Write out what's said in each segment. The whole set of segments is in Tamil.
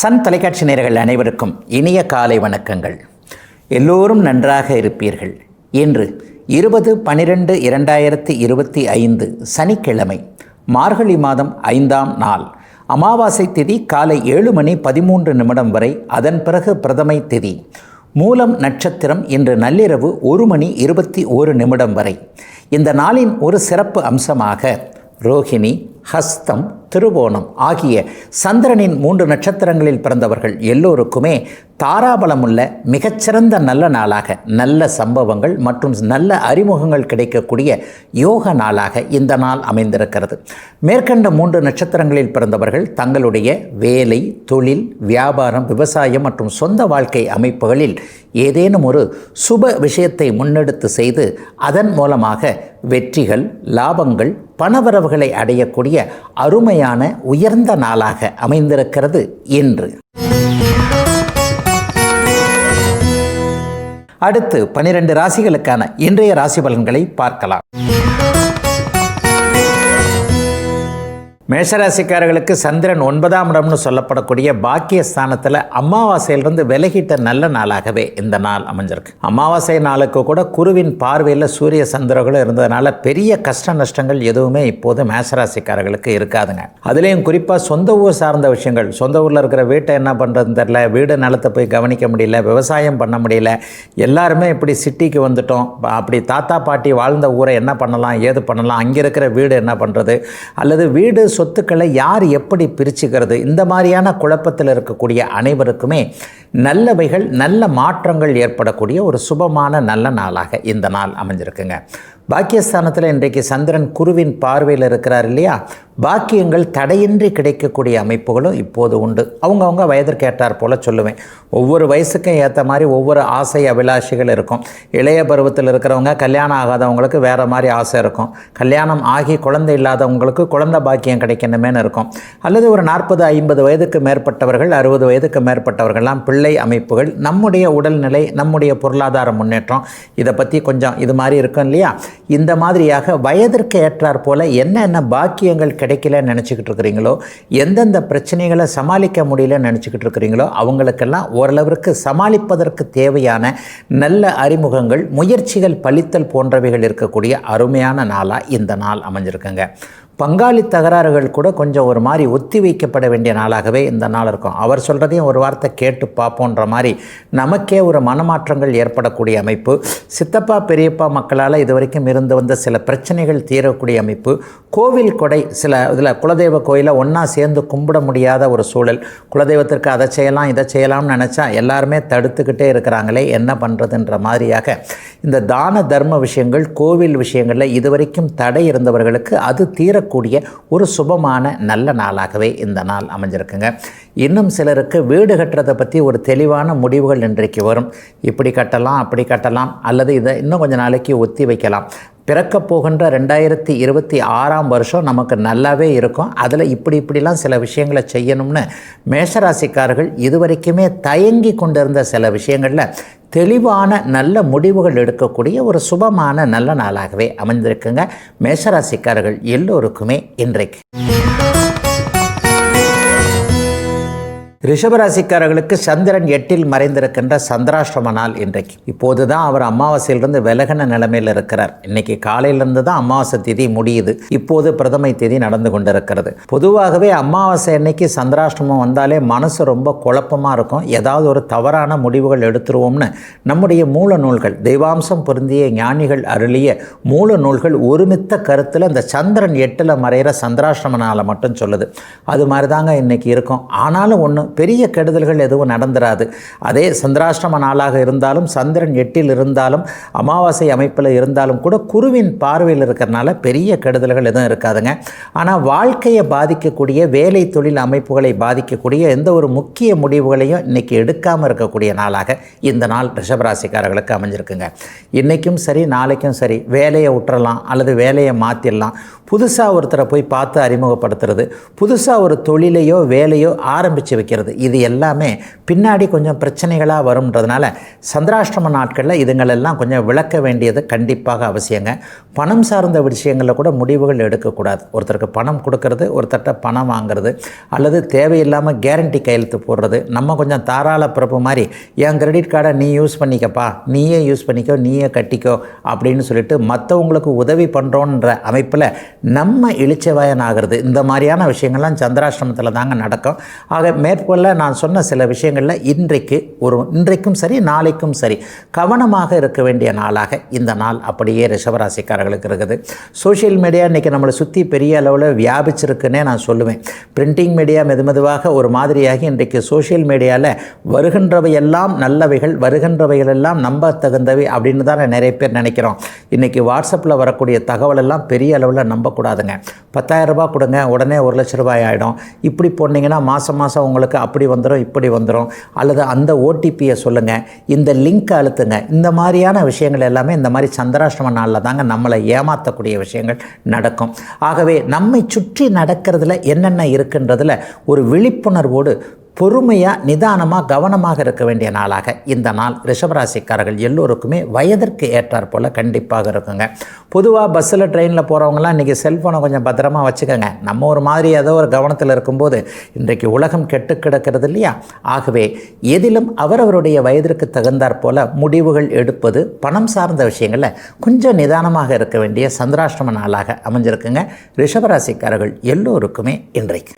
சன் தொலைக்காட்சி நேயர்கள் அனைவருக்கும் இனிய காலை வணக்கங்கள். எல்லோரும் நன்றாக இருப்பீர்கள். இன்று 20/12/2025 சனிக்கிழமை, மார்கழி மாதம் 5ஆம் நாள், அமாவாசை திதி காலை 7:13 வரை. அதன் பிறகு பிரதமை திதி. மூலம் நட்சத்திரம் இன்று நள்ளிரவு 1:21 வரை. இந்த நாளின் ஒரு சிறப்பு அம்சமாக ரோஹிணி, ஹஸ்தம், திருவோணம் ஆகிய சந்திரனின் 3 நட்சத்திரங்களில் பிறந்தவர்கள் எல்லோருக்குமே தாராபலமுள்ள மிகச்சிறந்த நல்ல நாளாக, நல்ல சம்பவங்கள் மற்றும் நல்ல அறிமுகங்கள் கிடைக்கக்கூடிய யோக நாளாக இந்த நாள் அமைந்திருக்கிறது. மேற்கண்ட 3 நட்சத்திரங்களில் பிறந்தவர்கள் தங்களுடைய வேலை, தொழில், வியாபாரம், விவசாயம் மற்றும் சொந்த வாழ்க்கை அமைப்புகளில் ஏதேனும் ஒரு சுப விஷயத்தை முன்னெடுத்து செய்து அதன் மூலமாக வெற்றிகள், லாபங்கள், பணவரவுகளை அடையக்கூடிய அருமையான உயர்ந்த நாளாக அமைந்திருக்கிறது இன்று. அடுத்து 12 ராசிகளுக்கான இன்றைய ராசி பலன்களை பார்க்கலாம். மேஷராசிக்காரர்களுக்கு சந்திரன் 9ஆம் இடம்னு சொல்லப்படக்கூடிய பாக்கியஸ்தானத்தில் அமாவாசையிலிருந்து விலகிட்ட நல்ல நாளாகவே இந்த நாள் அமைஞ்சிருக்கு. அமாவாசை நாளுக்கு கூட குருவின் பார்வையில் சூரிய சந்திரர்களும் இருந்ததுனால பெரிய கஷ்ட நஷ்டங்கள் எதுவுமே இப்போது மேஷராசிக்காரர்களுக்கு இருக்காதுங்க. அதுலேயும் குறிப்பாக சொந்த ஊர் சார்ந்த விஷயங்கள், சொந்த ஊரில் இருக்கிற வீட்டை என்ன பண்ணுறதுன்னு தெரில, வீடு நிலத்தை போய் கவனிக்க முடியல, விவசாயம் பண்ண முடியல, எல்லாருமே இப்படி சிட்டிக்கு வந்துட்டோம், அப்படி தாத்தா பாட்டி வாழ்ந்த ஊரை என்ன பண்ணலாம், ஏது பண்ணலாம், அங்கே இருக்கிற வீடு என்ன பண்ணுறது, அல்லது வீடு சொத்துக்களை யார் எப்படி பிரிச்சுக்கிறது, இந்த மாதிரியான குழப்பத்தில் இருக்கக்கூடிய அனைவருக்குமே நல்லவைகள், நல்ல மாற்றங்கள் ஏற்படக்கூடிய ஒரு சுபமான நல்ல நாளாக இந்த நாள் அமைஞ்சிருக்குங்க. பாக்கியஸ்தானத்தில் இன்றைக்கு சந்திரன் குருவின் பார்வையில் இருக்கிறார் இல்லையா, பாக்கியங்கள் தடையின்றி கிடைக்கக்கூடிய அமைப்புகளும் இப்போது உண்டு. அவங்கவுங்க வயதிற்கு ஏற்றார் போல் சொல்லுவேன். ஒவ்வொரு வயசுக்கும் ஏற்ற மாதிரி ஒவ்வொரு ஆசை அபிலாஷைகள் இருக்கும். இளைய பருவத்தில் இருக்கிறவங்க, கல்யாணம் ஆகாதவங்களுக்கு வேறு மாதிரி ஆசை இருக்கும். கல்யாணம் ஆகி குழந்தை இல்லாதவங்களுக்கு குழந்தை பாக்கியம் கிடைக்கணுமேனு இருக்கும். அல்லது ஒரு 40-50 வயதுக்கு மேற்பட்டவர்கள், 60 வயதுக்கு மேற்பட்டவர்கள்லாம் பிள்ளை அமைப்புகள், நம்முடைய உடல்நிலை, நம்முடைய பொருளாதார முன்னேற்றம், இதை பற்றி கொஞ்சம் இது மாதிரி இருக்கும் இல்லையா. இந்த மாதிரியாக வயதிற்கு ஏற்றார் போல் என்னென்ன பாக்கியங்கள் கிடைக்கலன்னு நினச்சிக்கிட்டு இருக்கிறீங்களோ, எந்தெந்த பிரச்சனைகளை சமாளிக்க முடியலன்னு நினச்சிக்கிட்டு இருக்கிறீங்களோ, அவங்களுக்கெல்லாம் ஓரளவிற்கு சமாளிப்பதற்கு தேவையான நல்ல அறிமுகங்கள், முயற்சிகள் பலித்தல் போன்றவைகள் இருக்கக்கூடிய அருமையான நாளாக இந்த நாள் அமைஞ்சிருக்குங்க. பங்காளி தகராறுகள் கூட கொஞ்சம் ஒரு மாதிரி ஒத்தி வைக்கப்பட வேண்டிய நாளாகவே இந்த நாள் இருக்கும். அவர் சொல்கிறதையும் ஒரு வார்த்தை கேட்டு பார்ப்போன்ற மாதிரி நமக்கே ஒரு மனமாற்றங்கள் ஏற்படக்கூடிய அமைப்பு. சித்தப்பா பெரியப்பா மக்களால் இதுவரைக்கும் இருந்து வந்த சில பிரச்சனைகள் தீரக்கூடிய அமைப்பு. கோவில் கொடை, சில இதில் குலதெய்வ கோயிலை ஒன்றா சேர்ந்து கும்பிட முடியாத ஒரு சூழல். குலதெய்வத்திற்கு அதை செய்யலாம் இதை செய்யலாம்னு நினச்சா எல்லாருமே தடுத்துக்கிட்டே இருக்கிறாங்களே, என்ன பண்ணுறதுன்ற மாதிரியாக இந்த தான தர்ம விஷயங்கள், கோவில் விஷயங்களில் இதுவரைக்கும் தடை இருந்தவர்களுக்கு அது தீர கூடிய ஒரு சுபமான நல்ல நாளாகவே இந்த நாள் அமைஞ்சிருக்குங்க. இன்னும் சிலருக்கு வீடு கட்டுறதை பற்றி ஒரு தெளிவான முடிவுகள் இன்றைக்கு வரும். இப்படி கட்டலாம், அப்படி கட்டலாம், அல்லது இதை இன்னும் கொஞ்சம் நாளைக்கு ஒத்தி வைக்கலாம். பிறக்கப் போகின்ற 2026ஆம் வருஷம் நமக்கு நல்லாவே இருக்கும். அதில் இப்படிலாம் சில விஷயங்களை செய்யணும்னு மேஷராசிக்காரர்கள் இதுவரைக்குமே தயங்கி கொண்டிருந்த சில விஷயங்களில் தெளிவான நல்ல முடிவுகள் எடுக்கக்கூடிய ஒரு சுபமான நல்ல நாளாகவே அமைந்திருக்குங்க மேஷராசிக்காரர்கள் எல்லோருக்குமே இன்றைக்கு. ரிஷபராசிக்காரர்களுக்கு சந்திரன் 8இல் மறைந்திருக்கின்ற சந்திராஷ்டம நாள் இன்றைக்கு. இப்போது தான் அவர் அமாவாசையிலிருந்து விலகின நிலைமையில் இருக்கிறார். இன்னைக்கு காலையிலிருந்து தான் அமாவாசை திதி முடியுது. இப்போது பிரதமை திதி நடந்து கொண்டிருக்கிறது. பொதுவாகவே அமாவாசை அன்னைக்கு சந்திராஷ்டமம் வந்தாலே மனசு ரொம்ப குழப்பமாக இருக்கும். ஏதாவது ஒரு தவறான முடிவுகள் எடுத்துருவோம்னு நம்முடைய மூல நூல்கள், தெய்வாம்சம் பொருந்திய ஞானிகள் அருளிய மூல நூல்கள் ஒருமித்த கருத்தில் இந்த சந்திரன் 8இல் மறைகிற சந்திராஷ்டம நாளை மட்டும் சொல்லுது. அது மாதிரி தாங்க இன்னைக்கு இருக்கும். ஆனாலும் ஒன்று, பெரிய கெடுதல்கள் எதுவும் நடந்துராது. அதே சந்திராஷ்டம நாளாக இருந்தாலும், சந்திரன் 8இல் இருந்தாலும், அமாவாசை அமைப்பில் இருந்தாலும் கூட குருவின் பார்வையில் இருக்கிறனால பெரிய கெடுதல்கள் எதுவும் இருக்காதுங்க. ஆனால் வாழ்க்கையை பாதிக்கக்கூடிய, வேலை தொழில் அமைப்புகளை பாதிக்கக்கூடிய எந்த ஒரு முக்கிய முடிவுகளையும் இன்றைக்கி எடுக்காமல் இருக்கக்கூடிய நாளாக இந்த நாள் ரிஷபராசிக்காரர்களுக்கு அமைஞ்சிருக்குங்க. இன்றைக்கும் சரி, நாளைக்கும் சரி, வேலையை விட்டுறலாம் அல்லது வேலையை மாற்றிடலாம், புதுசாக ஒருத்தரை போய் பார்த்து அறிமுகப்படுத்துறது, புதுசாக ஒரு தொழிலையோ வேலையோ ஆரம்பித்து வைக்கிறது, இது எல்லாமே பின்னாடி கொஞ்சம் பிரச்சனைகளாக வரும்ன்றதுனால சந்திராஷ்டம நாட்களில் இதுங்களெல்லாம் கொஞ்சம் விளக்க வேண்டியது கண்டிப்பாக அவசியங்க. பணம் சார்ந்த விஷயங்களில் கூட முடிவுகள் எடுக்கக்கூடாது. ஒருத்தருக்கு பணம் கொடுக்கறது, ஒருத்தர்கிட்ட பணம் வாங்குறது, அல்லது தேவையில்லாமல் கேரண்டி கையெழுத்து போடுறது, நம்ம கொஞ்சம் தாராள பிறப்பு மாதிரி என் கிரெடிட் கார்டை நீ யூஸ் பண்ணிக்கப்பா, நீயே யூஸ் பண்ணிக்கோ, நீயே கட்டிக்கோ அப்படின்னு சொல்லிட்டு மற்றவங்களுக்கு உதவி பண்ணுறோன்ற அமைப்பில் நம்ம இளிச்சவாயன் ஆகிறது, இந்த மாதிரியான விஷயங்கள்லாம் சந்திராஷ்டமத்தில் தாங்க நடக்கும். ஆக மேற்கொள்ள நான் சொன்ன சில விஷயங்களில் இன்றைக்கும் சரி நாளைக்கும் சரி கவனமாக இருக்க வேண்டிய நாளாக இந்த நாள் அப்படியே ரிஷபராசிக்காரர்களுக்கு இருக்குது. சோஷியல் மீடியா இன்றைக்கி நம்மளை சுற்றி பெரிய அளவில் வியாபிச்சிருக்குன்னே நான் சொல்லுவேன். பிரிண்டிங் மீடியா மெதுமெதுவாக ஒரு மாதிரியாகி இன்றைக்கு சோஷியல் மீடியாவில் வருகின்றவையெல்லாம் நல்லவைகள், வருகின்றவைகள் எல்லாம் நம்ப தகுந்தவை அப்படின்னு தான் நிறைய பேர் நினைக்கிறோம். இன்றைக்கி வாட்ஸ்அப்பில் வரக்கூடிய தகவல் எல்லாம் பெரிய அளவில் நம்பக்கூடாதுங்க. 10,000 ரூபாய் கொடுங்க, உடனே 1,00,000 ரூபாய் ஆகிடும், இப்படி போனீங்கன்னா மாதம் உங்களுக்கு அப்படி வந்துடும் இப்படி வந்துடும், அல்லது அந்த ஓடிபியை சொல்லுங்கள், இந்த லிங்க் அழுத்துங்க, இந்த மாதிரியான விஷயங்கள் எல்லாமே இந்த மாதிரி சந்திராஷ்டம நாளில் தாங்க நம்மளை ஏமாற்றக்கூடிய விஷயங்கள் நடக்கும். ஆகவே நம்மை சுற்றி நடக்கிறதுல என்னென்ன இருக்குன்றதில் ஒரு விழிப்புணர்வோடு பொறுமையாக நிதானமாக கவனமாக இருக்க வேண்டிய நாளாக இந்த நாள் ரிஷபராசிக்காரர்கள் எல்லோருக்குமே வயதிற்கு ஏற்றாற் போல் கண்டிப்பாக இருக்குங்க. பொதுவாக பஸ்ஸில் ட்ரெயினில் போகிறவங்களாம் இன்றைக்கி செல்ஃபோனை கொஞ்சம் பத்திரமா வச்சுக்கோங்க. நம்ம ஒரு மாதிரி ஏதோ ஒரு கவனத்தில் இருக்கும்போது இன்றைக்கு உலகம் கெட்டு கிடக்கிறது இல்லையா? ஆகவே எதிலும் அவரவருடைய வயதிற்கு தகுந்தாற் போல் முடிவுகள் எடுப்பது, பணம் சார்ந்த விஷயங்களில் கொஞ்சம் நிதானமாக இருக்க வேண்டிய சந்திராஷ்டம நாளாக அமைஞ்சிருக்குங்க ரிஷபராசிக்காரர்கள் எல்லோருக்குமே இன்றைக்கு.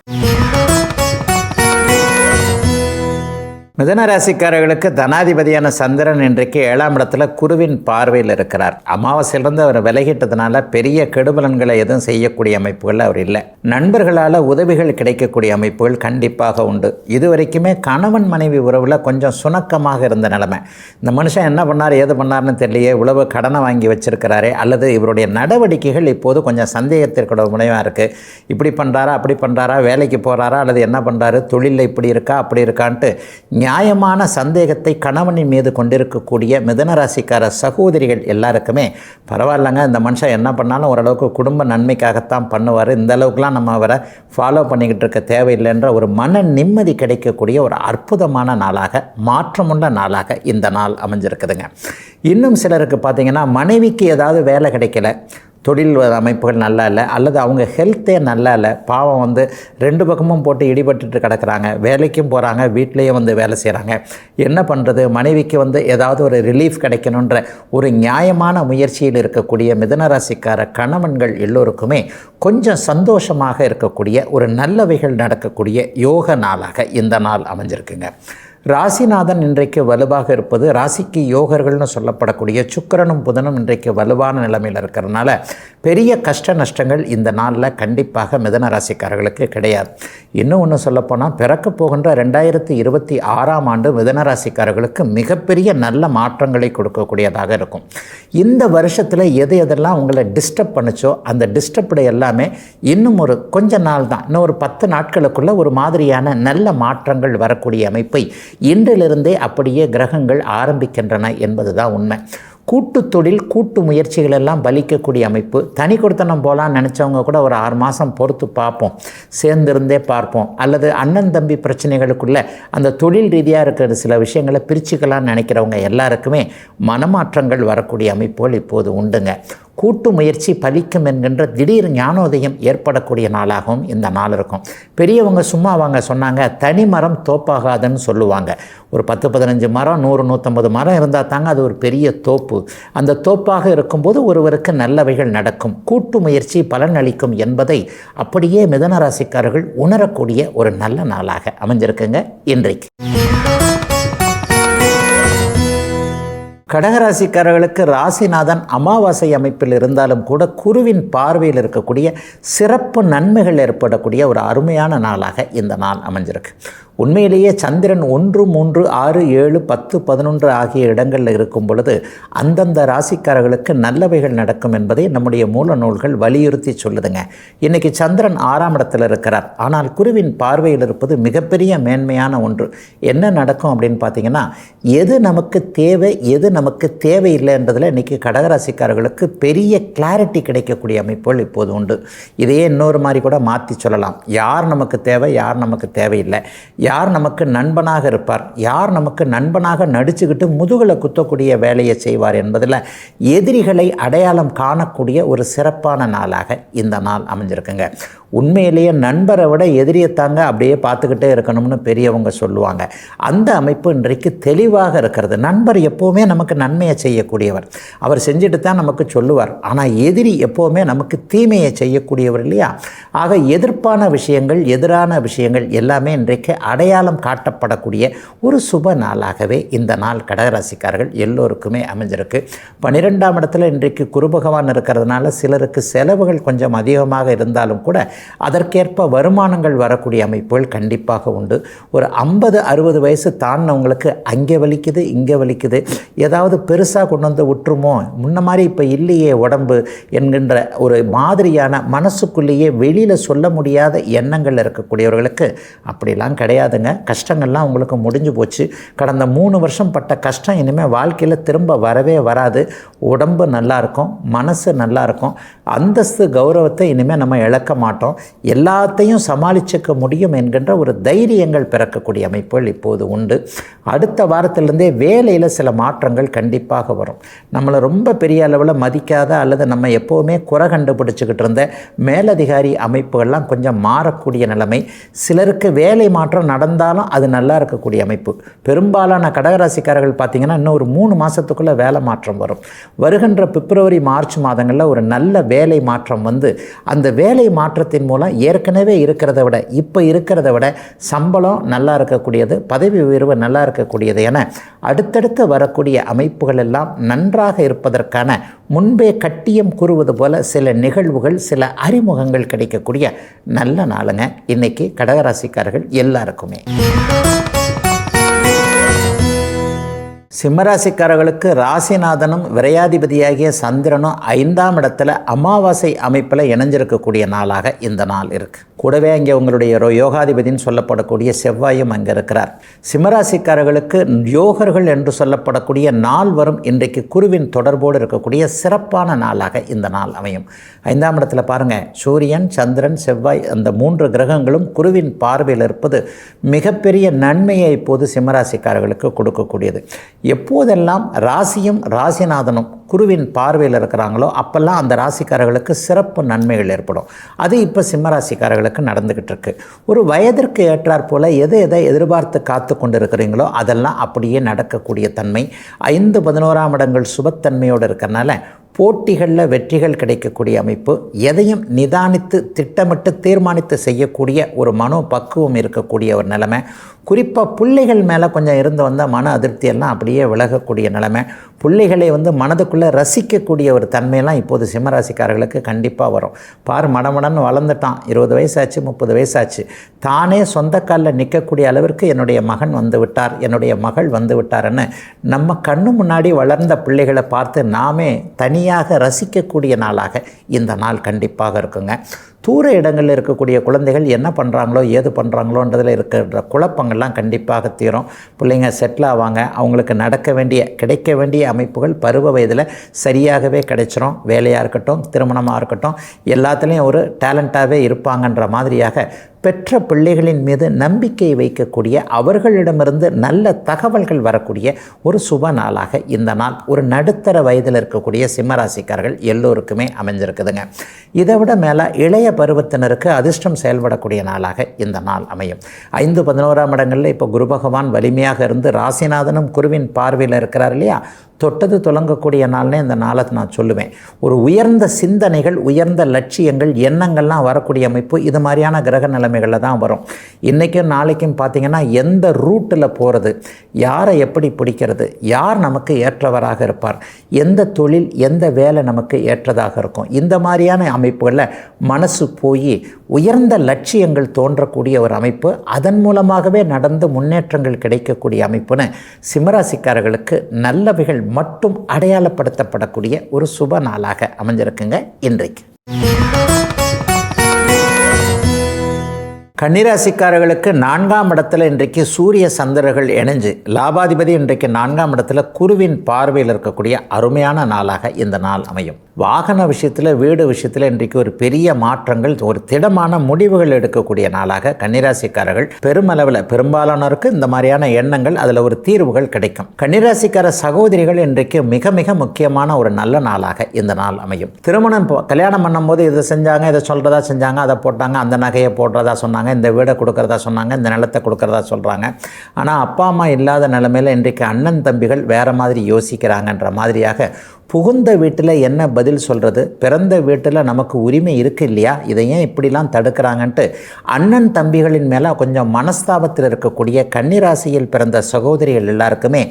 மிதுன ராசிக்காரர்களுக்கு தனாதிபதியான சந்திரன் இன்றைக்கு 7ஆம் இடத்துல குருவின் பார்வையில் இருக்கிறார். அமாவாசையிலிருந்து அவர் விலகிட்டதுனால பெரிய கெடுபலன்களை எதுவும் செய்யக்கூடிய அமைப்புகள் அவர் இல்லை. நண்பர்களால் உதவிகள் கிடைக்கக்கூடிய அமைப்புகள் கண்டிப்பாக உண்டு. இதுவரைக்குமே கணவன் மனைவி உறவில் கொஞ்சம் சுணக்கமாக இருந்த நிலைமை. இந்த மனுஷன் என்ன பண்ணார் ஏது பண்ணார்னு தெரியலையே, இவ்வளவு கடனை வாங்கி வச்சிருக்கிறாரே, அல்லது இவருடைய நடவடிக்கைகள் இப்போது கொஞ்சம் சந்தேகத்திற்கு முனைவாக இருக்குது. இப்படி பண்ணுறாரா அப்படி பண்ணுறாரா, வேலைக்கு போகிறாரா அல்லது என்ன பண்ணுறாரு, தொழிலில் இப்படி இருக்கா அப்படி இருக்கான்ட்டு நியாயமான சந்தேகத்தை கணவனின் மீது கொண்டிருக்கக்கூடிய மிதுன ராசிக்கார சகோதரிகள் எல்லாருக்குமே பரவாயில்லைங்க, இந்த மனுஷன் என்ன பண்ணாலும் ஓரளவுக்கு குடும்ப நன்மைக்காகத்தான் பண்ணுவார், இந்த அளவுக்குலாம் நம்ம அவரை ஃபாலோ பண்ணிக்கிட்டு இருக்க தேவையில்லைன்ற ஒரு மன நிம்மதி கிடைக்கக்கூடிய ஒரு அற்புதமான நாளாக, மாற்றமுள்ள நாளாக இந்த நாள் அமைஞ்சிருக்குதுங்க. இன்னும் சிலருக்கு பார்த்திங்கன்னா மனைவிக்கு ஏதாவது வேலை கிடைக்கல, தொழில் அமைப்புகள் நல்லா இல்லை, அல்லது அவங்க ஹெல்த்தே நல்லா இல்லை, பாவம் 2 பக்கமும் போட்டு இடிபட்டு கிடக்கிறாங்க, வேலைக்கும் போகிறாங்க வீட்லேயும் வேலை செய்கிறாங்க, என்ன பண்ணுறது, மனைவிக்கு ஏதாவது ஒரு ரிலீஃப் கிடைக்கணுன்ற ஒரு நியாயமான முயற்சியில் இருக்கக்கூடிய மிதுனராசிக்கார கணவன்கள் எல்லோருக்குமே கொஞ்சம் சந்தோஷமாக இருக்கக்கூடிய ஒரு நல்லவைகள் நடக்கக்கூடிய யோக நாளாக இந்த நாள் அமைஞ்சிருக்குங்க. ராசிநாதன் இன்றைக்கு வலுவாக இருப்பது, ராசிக்கு யோகர்கள்னு சொல்லப்படக்கூடிய சுக்கிரனும் புதனும் இன்றைக்கு வலுவான நிலைமையில் இருக்கிறதுனால பெரிய கஷ்ட நஷ்டங்கள் இந்த நாளில் கண்டிப்பாக மிதுன ராசிக்காரர்களுக்கு கிடையாது. இன்னும் ஒன்று சொல்லப்போனால் பிறக்க போகின்ற 2026ஆம் ஆண்டு மிதுன ராசிக்காரர்களுக்கு மிகப்பெரிய நல்ல மாற்றங்களை கொடுக்கக்கூடியதாக இருக்கும். இந்த வருஷத்தில் எதெல்லாம் உங்களை டிஸ்டர்ப் பண்ணுச்சோ அந்த டிஸ்டர்ப்டு எல்லாமே இன்னும் ஒரு கொஞ்ச நாள் தான், இன்னும் ஒரு 10 நாட்களுக்குள்ள ஒரு மாதிரியான நல்ல மாற்றங்கள் வரக்கூடிய அமைப்பை இன்றிலிருந்தே அப்படியே கிரகங்கள் ஆரம்பிக்கின்றன என்பதுதான் உண்மை. கூட்டு தொழில் கூட்டு முயற்சிகள் எல்லாம் பலிக்கக்கூடிய அமைப்பு. தனி கொடுத்தனம் போகலான்னு நினச்சவங்க கூட ஒரு 6 மாதம் பொறுத்து பார்ப்போம், சேர்ந்திருந்தே பார்ப்போம், அல்லது அண்ணன் தம்பி பிரச்சனைகளுக்குள்ளே அந்த தொழில் ரீதியாக இருக்கிற சில விஷயங்களை பிரிச்சுக்கலான்னு நினைக்கிறவங்க எல்லாருக்குமே மனமாற்றங்கள் வரக்கூடிய அமைப்புகள் இப்போது உண்டுங்க. கூட்டு முயற்சி பலிக்கும் என்கின்ற திடீர் ஞானோதயம் ஏற்படக்கூடிய நாளாகவும் இந்த நாள் இருக்கும். பெரியவங்க சும்மா வாங்க சொன்னாங்க, தனி மரம் தோப்பாகாதுன்னு சொல்லுவாங்க. ஒரு 10-15 மரம் 100-150 மரம் இருந்தால் தாங்க அது ஒரு பெரிய தோப்பு. அந்த தோப்பாக இருக்கும்போது ஒருவருக்கு நல்லவைகள் நடக்கும், கூட்டு முயற்சி பலன் அளிக்கும் என்பதை அப்படியே மிதுன ராசிக்காரர்கள் உணரக்கூடிய ஒரு நல்ல நாளாக அமைஞ்சிருக்குங்க இன்றைக்கு. கடகராசிக்காரர்களுக்கு ராசிநாதன் அமாவாசை அமைப்பில் இருந்தாலும் கூட குருவின் பார்வையில் இருக்கக்கூடிய சிறப்பு நன்மைகள் ஏற்படக்கூடிய ஒரு அருமையான நாளாக இந்த நாள் அமைஞ்சிருக்கு. உண்மையிலேயே சந்திரன் 1, 3, 6, 7, 10, 11 ஆகிய இடங்களில் இருக்கும் பொழுது அந்தந்த ராசிக்காரர்களுக்கு நல்லவைகள் நடக்கும் என்பதை நம்முடைய மூல நூல்கள் வலியுறுத்தி சொல்லுதுங்க. இன்றைக்கி சந்திரன் 6ஆம் இடத்தில் இருக்கிறார். ஆனால் குருவின் பார்வையில் இருப்பது மிகப்பெரிய மேன்மையான ஒன்று. என்ன நடக்கும் அப்படின்னு பார்த்தீங்கன்னா, எது நமக்கு தேவை எது நமக்கு தேவையில்லைன்றதில் இன்றைக்கி கடகராசிக்காரர்களுக்கு பெரிய கிளாரிட்டி கிடைக்கக்கூடிய அமைப்புகள் இப்போது உண்டு. இதையே இன்னொரு மாதிரி கூட மாற்றி சொல்லலாம். யார் நமக்கு தேவை, யார் நமக்கு தேவையில்லை, யார் நமக்கு நண்பனாக இருப்பார், யார் நமக்கு நண்பனாக நடிச்சுக்கிட்டு முதுகில் குத்தக்கூடிய வேலையை செய்வார் என்பதில் எதிரிகளை அடையாளம் காணக்கூடிய ஒரு சிறப்பான நாளாக இந்த நாள் அமைஞ்சிருக்குங்க. உண்மையிலேயே நண்பரை விட எதிரியத்தாங்க அப்படியே பார்த்துக்கிட்டே இருக்கணும்னு பெரியவங்க சொல்லுவாங்க. அந்த அமைப்பு இன்றைக்கு தெளிவாக இருக்கிறது. நண்பர் எப்போவுமே நமக்கு நன்மையை செய்யக்கூடியவர், அவர் செஞ்சுட்டு தான் நமக்கு சொல்லுவார். ஆனால் எதிரி எப்போவுமே நமக்கு தீமையை செய்யக்கூடியவர் இல்லையா? ஆக எதிர்ப்பான விஷயங்கள், எதிரான விஷயங்கள் எல்லாமே இன்றைக்கு அடையாளம் காட்டப்படக்கூடிய ஒரு சுப நாளாகவே இந்த நாள் கடகராசிக்காரர்கள் எல்லோருக்குமே அமைஞ்சிருக்கு. 12ஆம் இடத்துல இன்றைக்கு குரு பகவான் இருக்கிறதுனால சிலருக்கு செலவுகள் கொஞ்சம் அதிகமாக இருந்தாலும் கூட அதற்கேற்ப வருமானங்கள் வரக்கூடிய அமைப்புகள் கண்டிப்பாக உண்டு. ஒரு 50-60 வயசு தாண்டினவங்களுக்கு அங்கே வலிக்குது இங்கே வலிக்குது, ஏதாவது பெருசாக கொண்டு வந்து விட்டுருமோ, முன்ன மாதிரி இப்போ இல்லையே உடம்பு என்கின்ற ஒரு மாதிரியான மனசுக்குள்ளேயே வெளியில் சொல்ல முடியாத எண்ணங்கள் இருக்கக்கூடியவர்களுக்கு அப்படிலாம் கிடையாதுங்க. கஷ்டங்கள்லாம் உங்களுக்கு முடிஞ்சு போச்சு. கடந்த 3 வருஷம் பட்ட கஷ்டம் இனிமேல் வாழ்க்கையில் திரும்ப வரவே வராது. உடம்பு நல்லாயிருக்கும், மனசு நல்லாயிருக்கும், அந்தஸ்து கௌரவத்தை இனிமேல் நம்ம இழக்க மாட்டோம், எல்லாத்தையும் சமாளிச்சுக்க முடியும் என்கின்ற ஒரு தைரியங்கள் பிறக்கக்கூடிய அமைப்புகள் இப்போது உண்டு. அடுத்த வாரத்திலிருந்தே வேலையில் சில மாற்றங்கள் கண்டிப்பாக வரும். நம்மளை ரொம்ப பெரிய அளவில் மதிக்காத அல்லது நம்ம எப்போவுமே குறை கண்டுபிடிச்சிக்கிட்டு இருந்த மேலதிகாரி அமைப்புகள்லாம் கொஞ்சம் மாறக்கூடிய நிலைமை. சிலருக்கு வேலை மாற்றம் நடந்தாலும் அது நல்லா இருக்கக்கூடிய அமைப்பு. பெரும்பாலான கடகராசிக்காரர்கள் பார்த்திங்கன்னா இன்னும் ஒரு 3 மாதத்துக்குள்ளே வேலை மாற்றம் வரும். வருகின்ற பிப்ரவரி மார்ச் மாதங்களில் ஒரு நல்ல வேலை மாற்றம் வந்து அந்த வேலை மாற்றத்தின் மூலம் ஏற்கனவே இருக்கிறத விட இப்போ இருக்கிறத விட சம்பளம் நல்லா இருக்கக்கூடியது, பதவி உயர்வு நல்லா இருக்கக்கூடியது என அடுத்தடுத்து வரக்கூடிய அமைப்புகள் எல்லாம் நன்றாக இருப்பதற்கான முன்பே கட்டியம் கூறுவது போல சில நிகழ்வுகள், சில அறிமுகங்கள் கிடைக்கக்கூடிய நல்ல நாளுங்க இன்னைக்கு கடகராசிக்காரர்கள் எல்லாருக்குமே. சிம்மராசிக்காரர்களுக்கு ராசிநாதனும் விரையாதிபதியாகிய சந்திரனும் 5ஆம் இடத்துல அமாவாசை அமைப்பில் இணைஞ்சிருக்கக்கூடிய நாளாக இந்த நாள் இருக்குது. கூடவே அங்கே உங்களுடைய யோகாதிபதினு சொல்லப்படக்கூடிய செவ்வாயும் அங்கே இருக்கிறார். சிம்மராசிக்காரர்களுக்கு யோகர்கள் என்று சொல்லப்படக்கூடிய நாள் வரும். இன்றைக்கு குருவின் தொடர்போடு இருக்கக்கூடிய சிறப்பான நாளாக இந்த நாள் அமையும். 5ஆம் இடத்துல பாருங்கள், சூரியன், சந்திரன், செவ்வாய் அந்த 3 கிரகங்களும் குருவின் பார்வையில் இருப்பது மிகப்பெரிய நன்மையை இப்போது சிம்மராசிக்காரர்களுக்கு கொடுக்கக்கூடியது. எப்போதெல்லாம் ராசியும் ராசிநாதனும் குருவின் பார்வையில் இருக்கிறாங்களோ அப்போல்லாம் அந்த ராசிக்காரர்களுக்கு சிறப்பு நன்மைகள் ஏற்படும். அது இப்போ சிம்மராசிக்காரர்களுக்கு நடந்துக்கிட்டு இருக்கு. ஒரு வயதிற்கு ஏற்றாற் போல் எதை எதிர்பார்த்து காத்து கொண்டு இருக்கிறீங்களோ அதெல்லாம் அப்படியே நடக்கக்கூடிய தன்மை. 5, 11ஆம் இடங்கள் சுபத்தன்மையோடு இருக்கிறனால போட்டிகளில் வெற்றிகள் கிடைக்கக்கூடிய அமைப்பு, எதையும் நிதானித்து திட்டமிட்டு தீர்மானித்து செய்யக்கூடிய ஒரு மனோ பக்குவம் இருக்கக்கூடிய ஒரு நிலைமை. குறிப்பாக பிள்ளைகள் மேலே கொஞ்சம் இருந்து வந்தால் மன அதிருப்தியெல்லாம் அப்படியே விலகக்கூடிய நிலைமை. பிள்ளைகளை மனதுக்குள்ளே ரசிக்கக்கூடிய ஒரு தன்மையெல்லாம் இப்போது சிம்மராசிக்காரர்களுக்கு கண்டிப்பாக வரும். பார், மடமடன்னு வளர்ந்துட்டான், 20 வயசாச்சு 30 வயசாச்சு, தானே சொந்த காலில் நிற்கக்கூடிய அளவிற்கு என்னுடைய மகன் வந்து விட்டார், என்னுடைய மகள் வந்து விட்டார்ன்னு நம்ம கண்ணு முன்னாடி வளர்ந்த பிள்ளைகளை பார்த்து நாமே தனியாக ரசிக்கக்கூடிய நாளாக இந்த நாள் கண்டிப்பாக இருக்குங்க. தூர இடங்களில் இருக்கக்கூடிய குழந்தைகள் என்ன பண்ணுறாங்களோ ஏது பண்ணுறாங்களோன்றதில் இருக்கிற குழப்பங்கள்லாம் கண்டிப்பாக தீரும். பிள்ளைங்க செட்டில் ஆவாங்க. அவங்களுக்கு நடக்க வேண்டிய கிடைக்க வேண்டிய அமைப்புகள் பருவ வயதில் சரியாகவே கிடைச்சிரும். வேலையாக இருக்கட்டும், திருமணமாக இருக்கட்டும், எல்லாத்துலேயும் ஒரு டேலண்ட்டாகவே இருப்பாங்கன்ற மாதிரியாக பெற்ற பிள்ளைகளின் மீது நம்பிக்கை வைக்கக்கூடிய, அவர்களிடமிருந்து நல்ல தகவல்கள் வரக்கூடிய ஒரு சுப நாளாக இந்த நாள் ஒரு நடுத்தர வயதில் இருக்கக்கூடிய சிம்மராசிக்காரர்கள் எல்லோருக்குமே அமைஞ்சிருக்குதுங்க. இதை விட மேலே இளைய பருவத்தினருக்கு அதிர்ஷ்டம் செயல்படக்கூடிய நாளாக இந்த நாள் அமையும். 5, 11ஆம் இடங்களில் இப்போ குரு பகவான் வலிமையாக இருந்து ராசிநாதனும் குருவின் பார்வையில் இருக்கிறார் இல்லையா? தொட்டது தொடங்கக்கூடிய நாள்னே இந்த நாளை நான் சொல்லுவேன். ஒரு உயர்ந்த சிந்தனைகள், உயர்ந்த லட்சியங்கள், எண்ணங்கள்லாம் வரக்கூடிய அமைப்பு இது மாதிரியான கிரக நிலைமை நிலைமைகளில் தான் வரும். இன்றைக்கும் நாளைக்கும் பார்த்திங்கன்னா எந்த ரூட்டில் போகிறது, யாரை எப்படி பிடிக்கிறது, யார் நமக்கு ஏற்றவராக இருப்பார், எந்த தொழில் எந்த வேலை நமக்கு ஏற்றதாக இருக்கும், இந்த மாதிரியான அமைப்புகளில் மனசு போய் உயர்ந்த லட்சியங்கள் தோன்றக்கூடிய ஒரு அமைப்பு, அதன் மூலமாகவே நடந்து முன்னேற்றங்கள் கிடைக்கக்கூடிய அமைப்புன்னு சிம்மராசிக்காரர்களுக்கு நல்லவைகள் மட்டும் அடையாளப்படுத்தப்படக்கூடிய ஒரு சுப நாளாக அமைஞ்சிருக்குங்க இன்றைக்கு. கன்னிராசிக்காரர்களுக்கு 4ஆம் இடத்துல இன்றைக்கு சூரிய சந்திரர்கள் இணைஞ்சு லாபாதிபதி இன்றைக்கு 4ஆம் இடத்துல குருவின் பார்வையில் இருக்கக்கூடிய அருமையான நாளாக இந்த நாள் அமையும். வாகன விஷயத்தில் வீடு விஷயத்தில் இன்றைக்கு ஒரு பெரிய மாற்றங்கள், ஒரு திடமான முடிவுகள் எடுக்கக்கூடிய நாளாக கன்னிராசிக்காரர்கள் பெருமளவில் பெரும்பாலானோருக்கு இந்த மாதிரியான எண்ணங்கள், அதில் ஒரு தீர்வுகள் கிடைக்கும். கன்னிராசிக்கார சகோதரிகள் இன்றைக்கு மிக மிக முக்கியமான ஒரு நல்ல நாளாக இந்த நாள் அமையும். திருமணம் கல்யாணம் பண்ணும்போது இதை செஞ்சாங்க, இதை சொல்கிறதா செஞ்சாங்க, அதை போட்டாங்க, அந்த நகையை போடுறதா சொன்னாங்க, இந்த வீடை கொடுக்கறதா சொன்னாங்க, இந்த நிலத்தை கொடுக்கறதா சொல்கிறாங்க. ஆனால் அப்பா அம்மா இல்லாத நிலைமையில் இன்றைக்கு அண்ணன் தம்பிகள் வேறு மாதிரி யோசிக்கிறாங்கன்ற மாதிரியாக புகுந்த வீட்டில் என்ன பதில் சொல்கிறது, பிறந்த வீட்டில் நமக்கு உரிமை இருக்குது இல்லையா, இதை ஏன் இப்படிலாம் தடுக்கிறாங்கன்ட்டு அண்ணன் தம்பிகளின் மேலே கொஞ்சம் மனஸ்தாபத்தில் இருக்கக்கூடிய கன்னிராசியில் பிறந்த சகோதரிகள் எல்லாருக்குமே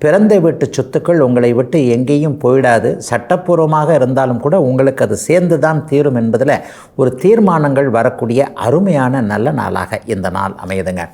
பிறந்த வீட்டு சொத்துக்கள் உங்களை விட்டு எங்கேயும் போயிடாது, சட்டப்பூர்வமாக இருந்தாலும் கூட உங்களுக்கு அது சேர்ந்து தான் தீரும் என்பதில் ஒரு தீர்மானங்கள் வரக்கூடிய அருமையான நல்ல நாளாக இந்த நாள் அமையுதுங்க.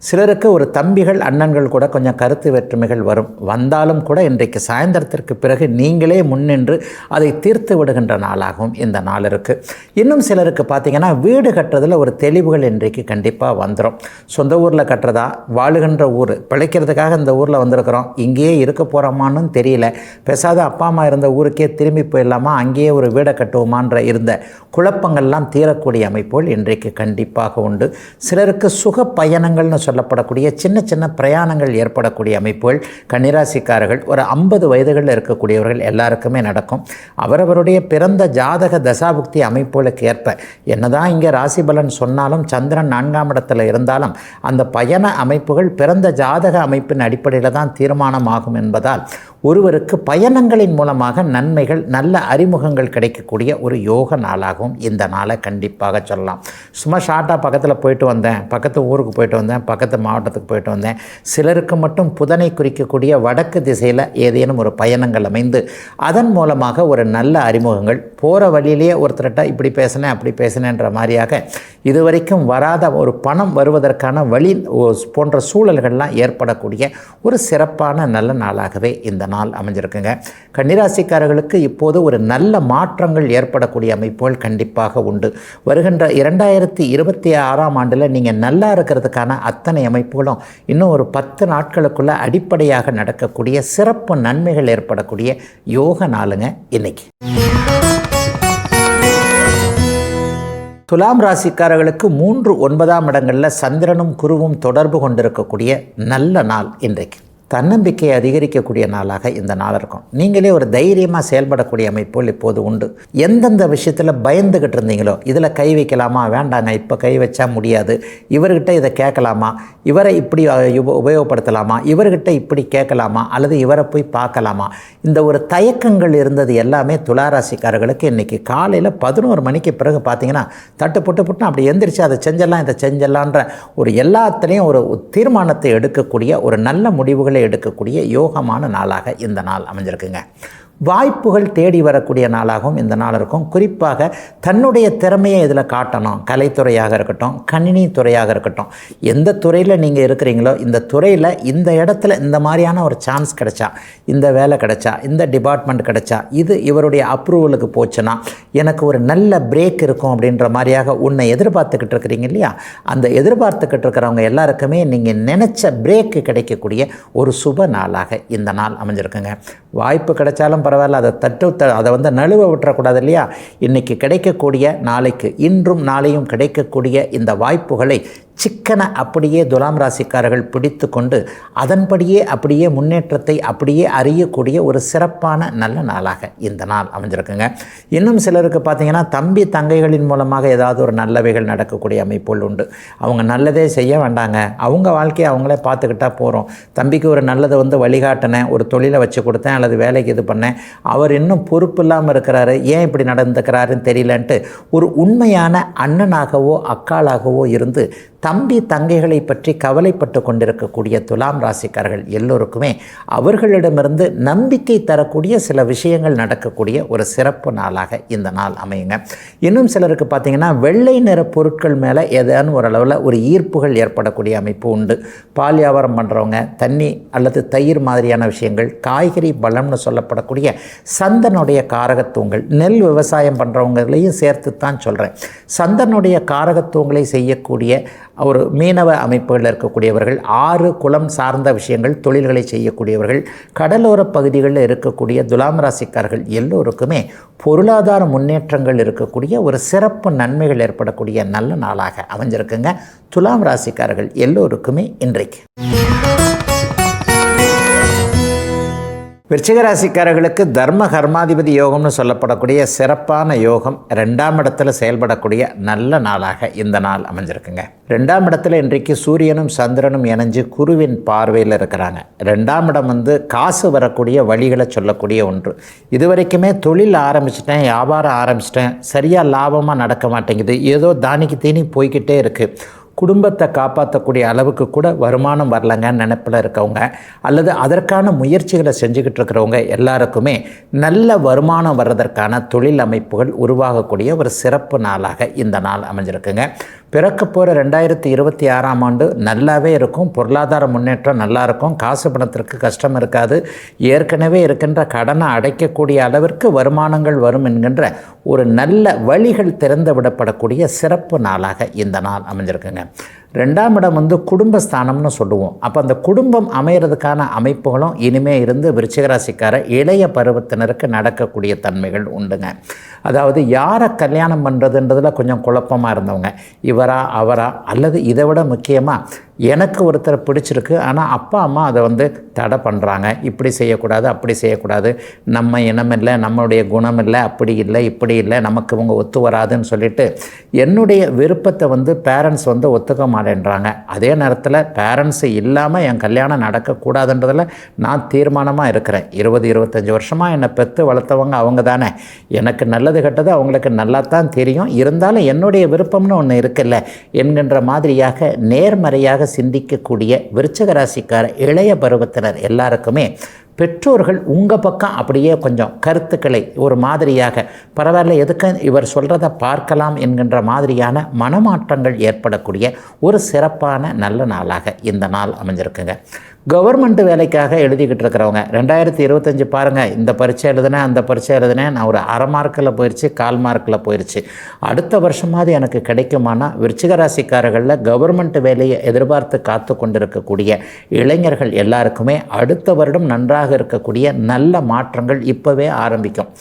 சிலருக்கு ஒரு தம்பிகள் அண்ணன்கள் கூட கொஞ்சம் கருத்து வேற்றுமைகள் வந்தாலும் கூட இன்றைக்கு சாயந்தரத்திற்கு பிறகு நீங்களே முன்னின்று அதை தீர்த்து விடுகின்ற நாளாகவும் இந்த நாள் இருக்குது. இன்னும் சிலருக்கு பார்த்திங்கன்னா வீடு கட்டுறதில் ஒரு தெளிவுகள் இன்றைக்கு கண்டிப்பாக வந்துடும். சொந்த ஊரில் கட்டுறதா, வாழுகின்ற ஊர், பிழைக்கிறதுக்காக இந்த ஊரில் வந்திருக்கிறோம், இங்கேயே இருக்க போகிறோமான்னு தெரியல, பேசாத அப்பா அம்மா இருந்த ஊருக்கே திரும்பி போயிடலாமா, அங்கேயே ஒரு வீடை கட்டுவோமான்ற இருந்த குழப்பங்கள்லாம் தீரக்கூடிய அமைப்புகள் இன்றைக்கு கண்டிப்பாக உண்டு. சிலருக்கு சுக பயணங்கள்னு சொல்லப்படக்கூடிய சின்ன சின்ன பிரயாணங்கள் ஏற்படக்கூடிய அமைப்புகள் கன்னிராசிக்காரர்கள் ஒரு 50 வயதுகளில் இருக்கக்கூடியவர்கள் எல்லாருக்குமே நடக்கும். அவரவருடைய பிறந்த ஜாதக தசாபுக்தி அமைப்புகளுக்கு ஏற்ப என்னதான் இங்கே ராசி பலன் சொன்னாலும் சந்திரன் 4ஆம் இடத்துல இருந்தாலும் அந்த பயண அமைப்புகள் பிறந்த ஜாதக அமைப்பின் அடிப்படையில் தான் தீர்மானமாகும் என்பதால் ஒருவருக்கு பயணங்களின் மூலமாக நன்மைகள், நல்ல அறிமுகங்கள் கிடைக்கக்கூடிய ஒரு யோக நாளாகவும் இந்த நாளை கண்டிப்பாக சொல்லலாம். சும்மா ஷார்ட்டாக பக்கத்தில் போயிட்டு வந்தேன், பக்கத்து ஊருக்கு போயிட்டு வந்தேன், பக்கத்து மாவட்டத்துக்கு போயிட்டு வந்தேன். சிலருக்கு மட்டும் புதனை குறிக்கக்கூடிய வடக்கு திசையில் ஏதேனும் ஒரு பயணங்கள் அமைந்து அதன் மூலமாக ஒரு நல்ல அறிமுகங்கள், போகிற வழியிலேயே ஒருத்தர்கிட்ட இப்படி பேசினேன் அப்படி பேசினேன்ற மாதிரியாக இதுவரைக்கும் வராத ஒரு பணம் வருவதற்கான வழி போன்ற சூழல்கள்லாம் ஏற்படக்கூடிய ஒரு சிறப்பான நல்ல நாளாகவே இந்த நாள் அமைஞ்சிருக்குங்க. கன்னிராசிக்காரர்களுக்கு இப்போது ஒரு நல்ல மாற்றங்கள் ஏற்படக்கூடிய அமைப்புகள் கண்டிப்பாக உண்டு. வருகின்ற 2026ஆம் ஆண்டில் நீங்கள் நல்லா இருக்கிறதுக்கான அத்தனை அமைப்புகளும் இன்னும் ஒரு 10 நாட்களுக்குள்ள அடிப்படையாக நடக்கக்கூடிய சிறப்பு நன்மைகள் ஏற்படக்கூடிய யோக நாளுங்க இன்னைக்கு. துலாம் ராசிக்காரர்களுக்கு 3, 9ஆம் இடங்களில் சந்திரனும் குருவும் தொடர்பு கொண்டிருக்கக்கூடிய நல்ல நாள் இன்றைக்கு. தன்னம்பிக்கையை அதிகரிக்கக்கூடிய நாளாக இந்த நாள் இருக்கும். நீங்களே ஒரு தைரியமாக செயல்படக்கூடிய அமைப்புகள் இப்போது உண்டு. எந்தெந்த விஷயத்தில் பயந்துக்கிட்டு இருந்தீங்களோ, இதில் கை வைக்கலாமா, வேண்டாங்க இப்போ கை வச்சா முடியாது, இவர்கிட்ட இதை கேட்கலாமா, இவரை இப்படி உபயோகப்படுத்தலாமா, இவர்கிட்ட இப்படி கேட்கலாமா, அல்லது இவரை போய் பார்க்கலாமா, இந்த ஒரு தயக்கங்கள் இருந்தது எல்லாமே துளாராசிக்காரர்களுக்கு இன்றைக்கி காலையில் 11 மணிக்கு பிறகு பார்த்தீங்கன்னா தட்டு புட்டு அப்படி எந்திரிச்சு அதை செஞ்சிடலாம் இதை செஞ்சிடலான்ற ஒரு எல்லாத்துலேயும் ஒரு தீர்மானத்தை எடுக்கக்கூடிய ஒரு நல்ல முடிவுகளை எடுக்கக்கூடிய யோகமான நாளாக இந்த நாள் அமைஞ்சிருக்குங்க. வாய்ப்புகள் தேடி வரக்கூடிய நாளாகவும் இந்த நாள் இருக்கும். குறிப்பாக தன்னுடைய திறமையை இதில் காட்டணும். கலைத்துறையாக இருக்கட்டும், கணினி துறையாக இருக்கட்டும், எந்த துறையில் நீங்கள் இருக்கிறீங்களோ இந்த துறையில் இந்த இடத்துல இந்த மாதிரியான ஒரு சான்ஸ் கிடைச்சா, இந்த வேலை கிடைச்சா, இந்த டிபார்ட்மெண்ட் கிடைச்சா, இது இவருடைய அப்ரூவலுக்கு போச்சுன்னா எனக்கு ஒரு நல்ல பிரேக் இருக்கும் அப்படின்ற மாதிரியாக உன்னை எதிர்பார்த்துக்கிட்டு இருக்கிறீங்க இல்லையா, அந்த எதிர்பார்த்துக்கிட்டு இருக்கிறவங்க எல்லாருக்குமே நீங்கள் நினச்ச பிரேக்கு கிடைக்கக்கூடிய ஒரு சுப நாளாக இந்த நாள் அமைஞ்சிருக்குங்க. வாய்ப்பு கிடைச்சாலும் பரவாயில்ல, அதை நழுவ விட்டுறக்கூடாது இல்லையா. இன்றைக்கி கிடைக்கக்கூடிய, நாளைக்கு இன்றும் நாளையும் கிடைக்கக்கூடிய இந்த வாய்ப்புகளை சிக்கனை அப்படியே துலாம் ராசிக்காரர்கள் பிடித்து கொண்டு அதன்படியே அப்படியே முன்னேற்றத்தை அப்படியே அறியக்கூடிய ஒரு சிறப்பான நல்ல நாளாக இந்த நாள் அமைஞ்சிருக்குங்க. இன்னும் சிலருக்கு பார்த்திங்கன்னா தம்பி தங்கைகளின் மூலமாக ஏதாவது ஒரு நல்லவைகள் நடக்கக்கூடிய அமைப்புகள் உண்டு. அவங்க நல்லதே செய்ய வேண்டாங்க, அவங்க வாழ்க்கையை அவங்களே பார்த்துக்கிட்டா போகிறோம். தம்பிக்கு ஒரு நல்லதை வழிகாட்டினேன், ஒரு தொழிலை வச்சு கொடுத்தேன் அல்லது வேலைக்கு இது பண்ணேன், அவர் இன்னும் பொறுப்பு இல்லாமல் இருக்கிறாரு, ஏன் இப்படி நடந்துக்கிறாருன்னு தெரியலன்ட்டு ஒரு உண்மையான அண்ணனாகவோ அக்காளாகவோ இருந்து தம்பி தங்கைகளை பற்றி கவலைப்பட்டு கொண்டிருக்கக்கூடிய துலாம் ராசிக்காரர்கள் எல்லோருக்குமே அவர்களிடமிருந்து நம்பிக்கை தரக்கூடிய சில விஷயங்கள் நடக்கக்கூடிய ஒரு சிறப்பு நாளாக இந்த நாள் அமையுங்க. இன்னும் சிலருக்கு பார்த்திங்கன்னா வெள்ளை நிற பொருட்கள் மேலே ஏதான ஓரளவில் ஒரு ஈர்ப்புகள் ஏற்படக்கூடிய அமைப்பு உண்டு. பால் வியாபாரம் பண்ணுறவங்க, தண்ணி அல்லது தயிர் மாதிரியான விஷயங்கள், காய்கறி பலம்னு சொல்லப்படக்கூடிய சந்தனுடைய காரகத்துவங்கள், நெல் விவசாயம் பண்ணுறவங்களையும் சேர்த்து தான் சொல்கிறேன். சந்தனுடைய காரகத்துவங்களை செய்யக்கூடிய ஒரு மீனவ அமைப்புகளில் இருக்கக்கூடியவர்கள், ஆறு குளம் சார்ந்த விஷயங்கள் தொழில்களை செய்யக்கூடியவர்கள், கடலோர பகுதிகளில் இருக்கக்கூடிய துலாம் ராசிக்காரர்கள் எல்லோருக்குமே பொருளாதார முன்னேற்றங்கள் இருக்கக்கூடிய ஒரு சிறப்பு நன்மைகள் ஏற்படக்கூடிய நல்ல நாளாக அமைஞ்சிருக்குங்க. துலாம் ராசிக்காரர்கள் எல்லோருக்குமே இன்றைக்கு. விருச்சிக ராசிக்காரர்களுக்கு தர்ம கர்மாதிபதி யோகம்னு சொல்லப்படக்கூடிய சிறப்பான யோகம் 2ஆம் இடத்துல செயல்படக்கூடிய நல்ல நாளாக இந்த நாள் அமைஞ்சிருக்குங்க. 2ஆம் இடத்துல இன்றைக்கு சூரியனும் சந்திரனும் இணைஞ்சு குருவின் பார்வையில் இருக்கிறாங்க. 2ஆம் இடம் காசு வரக்கூடிய வழிகளை சொல்லக்கூடிய ஒன்று. இதுவரைக்குமே தொழில் ஆரம்பிச்சிட்டேன், வியாபாரம் ஆரம்பிச்சிட்டேன், சரியாக லாபமாக நடக்க மாட்டேங்குது, ஏதோ தானிக்கு தீனி போய்கிட்டே இருக்குது, குடும்பத்தை காப்பாற்றக்கூடிய அளவுக்கு கூட வருமானம் வரலங்கன்னு நினைப்பில் இருக்கவங்க அல்லது அதற்கான முயற்சிகளை செஞ்சுக்கிட்டு இருக்கிறவங்க எல்லாருக்குமே நல்ல வருமானம் வர்றதற்கான தொழில் அமைப்புகள் உருவாகக்கூடிய ஒரு சிறப்பு நாளாக இந்த நாள் அமைஞ்சிருக்குங்க. பிறக்க போகிற 2026ஆம் ஆண்டு நல்லாவே இருக்கும். பொருளாதார முன்னேற்றம் நல்லா இருக்கும். காசு பணத்திற்கு கஷ்டம் இருக்காது. ஏற்கனவே இருக்கின்ற கடனை அடைக்கக்கூடிய அளவிற்கு வருமானங்கள் வரும் என்கின்ற ஒரு நல்ல வழிகள் திறந்து விடப்படக்கூடிய சிறப்பு நாளாக இந்த நாள் அமைஞ்சிருக்குங்க. 2ஆம் இடம் குடும்பஸ்தானம்னு சொல்லுவோம். அப்போ அந்த குடும்பம் அமைகிறதுக்கான அமைப்புகளும் இனிமே இருந்து விருச்சிகராசிக்கார இளைய பருவத்தினருக்கு நடக்கக்கூடிய தன்மைகள் உண்டுங்க. அதாவது யாரை கல்யாணம் பண்ணுறதுன்றதில் கொஞ்சம் குழப்பமாக இருந்தவங்க, இவரா அவரா அல்லது இதை விட முக்கியமாக எனக்கு ஒருத்தரை பிடிச்சிருக்கு ஆனால் அப்பா அம்மா அதை தடை பண்ணுறாங்க, இப்படி செய்யக்கூடாது அப்படி செய்யக்கூடாது, நம்ம இனம் இல்லை, நம்மளுடைய குணம் இல்லை, அப்படி இல்லை இப்படி இல்லை, நமக்கு இவங்க ஒத்து வராதுன்னு சொல்லிட்டு என்னுடைய விருப்பத்தை பேரண்ட்ஸ் ஒத்துக்க மாட்டேன்றாங்க. அதே நேரத்தில் பேரண்ட்ஸ் இல்லாமல் என் கல்யாணம் நடக்கக்கூடாதுன்றதில் நான் தீர்மானமாக இருக்கிறேன். 20-25 வருஷமாக என்னை பெற்று வளர்த்தவங்க அவங்க தானே, எனக்கு நல்லது கெட்டது அவங்களுக்கு நல்லா தான் தெரியும், இருந்தாலும் என்னுடைய விருப்பம்னு ஒன்று இருக்குல்ல என்கின்ற மாதிரியாக நேர்மறையாக சிந்திக்கக்கூடிய விருச்சிக ராசிக்கார இளைய பருவத்தினர் எல்லாருக்குமே பெற்றோர்கள் உங்கள் பக்கம் அப்படியே கொஞ்சம் கருத்துக்களை ஒரு மாதிரியாக பரவாயில்ல எதுக்கு இவர் சொல்கிறத பார்க்கலாம் என்கின்ற மாதிரியான மனமாற்றங்கள் ஏற்படக்கூடிய ஒரு சிறப்பான நல்ல நாளாக இந்த நாள் அமைஞ்சிருக்குங்க. கவர்மெண்ட் வேலைக்காக எழுதிக்கிட்டு இருக்கிறவங்க 2025 பாருங்கள், இந்த பரீட்சை எழுதினேன் அந்த பரீட்சை எழுதினேன், நான் ஒரு அரை மார்க்கில் போயிடுச்சு, 1/4 மார்க்கில் போயிடுச்சு, அடுத்த வருஷமாவது எனக்கு கிடைக்குமானா விருச்சிக ராசிக்காரர்களில் கவர்மெண்ட் வேலையை எதிர்பார்த்து காத்து கொண்டிருக்கக்கூடிய இளைஞர்கள் எல்லாருக்குமே அடுத்த வருடம் நன்றாக இருக்கக்கூடிய நல்ல மாற்றங்கள் இப்போவே ஆரம்பிக்கும்.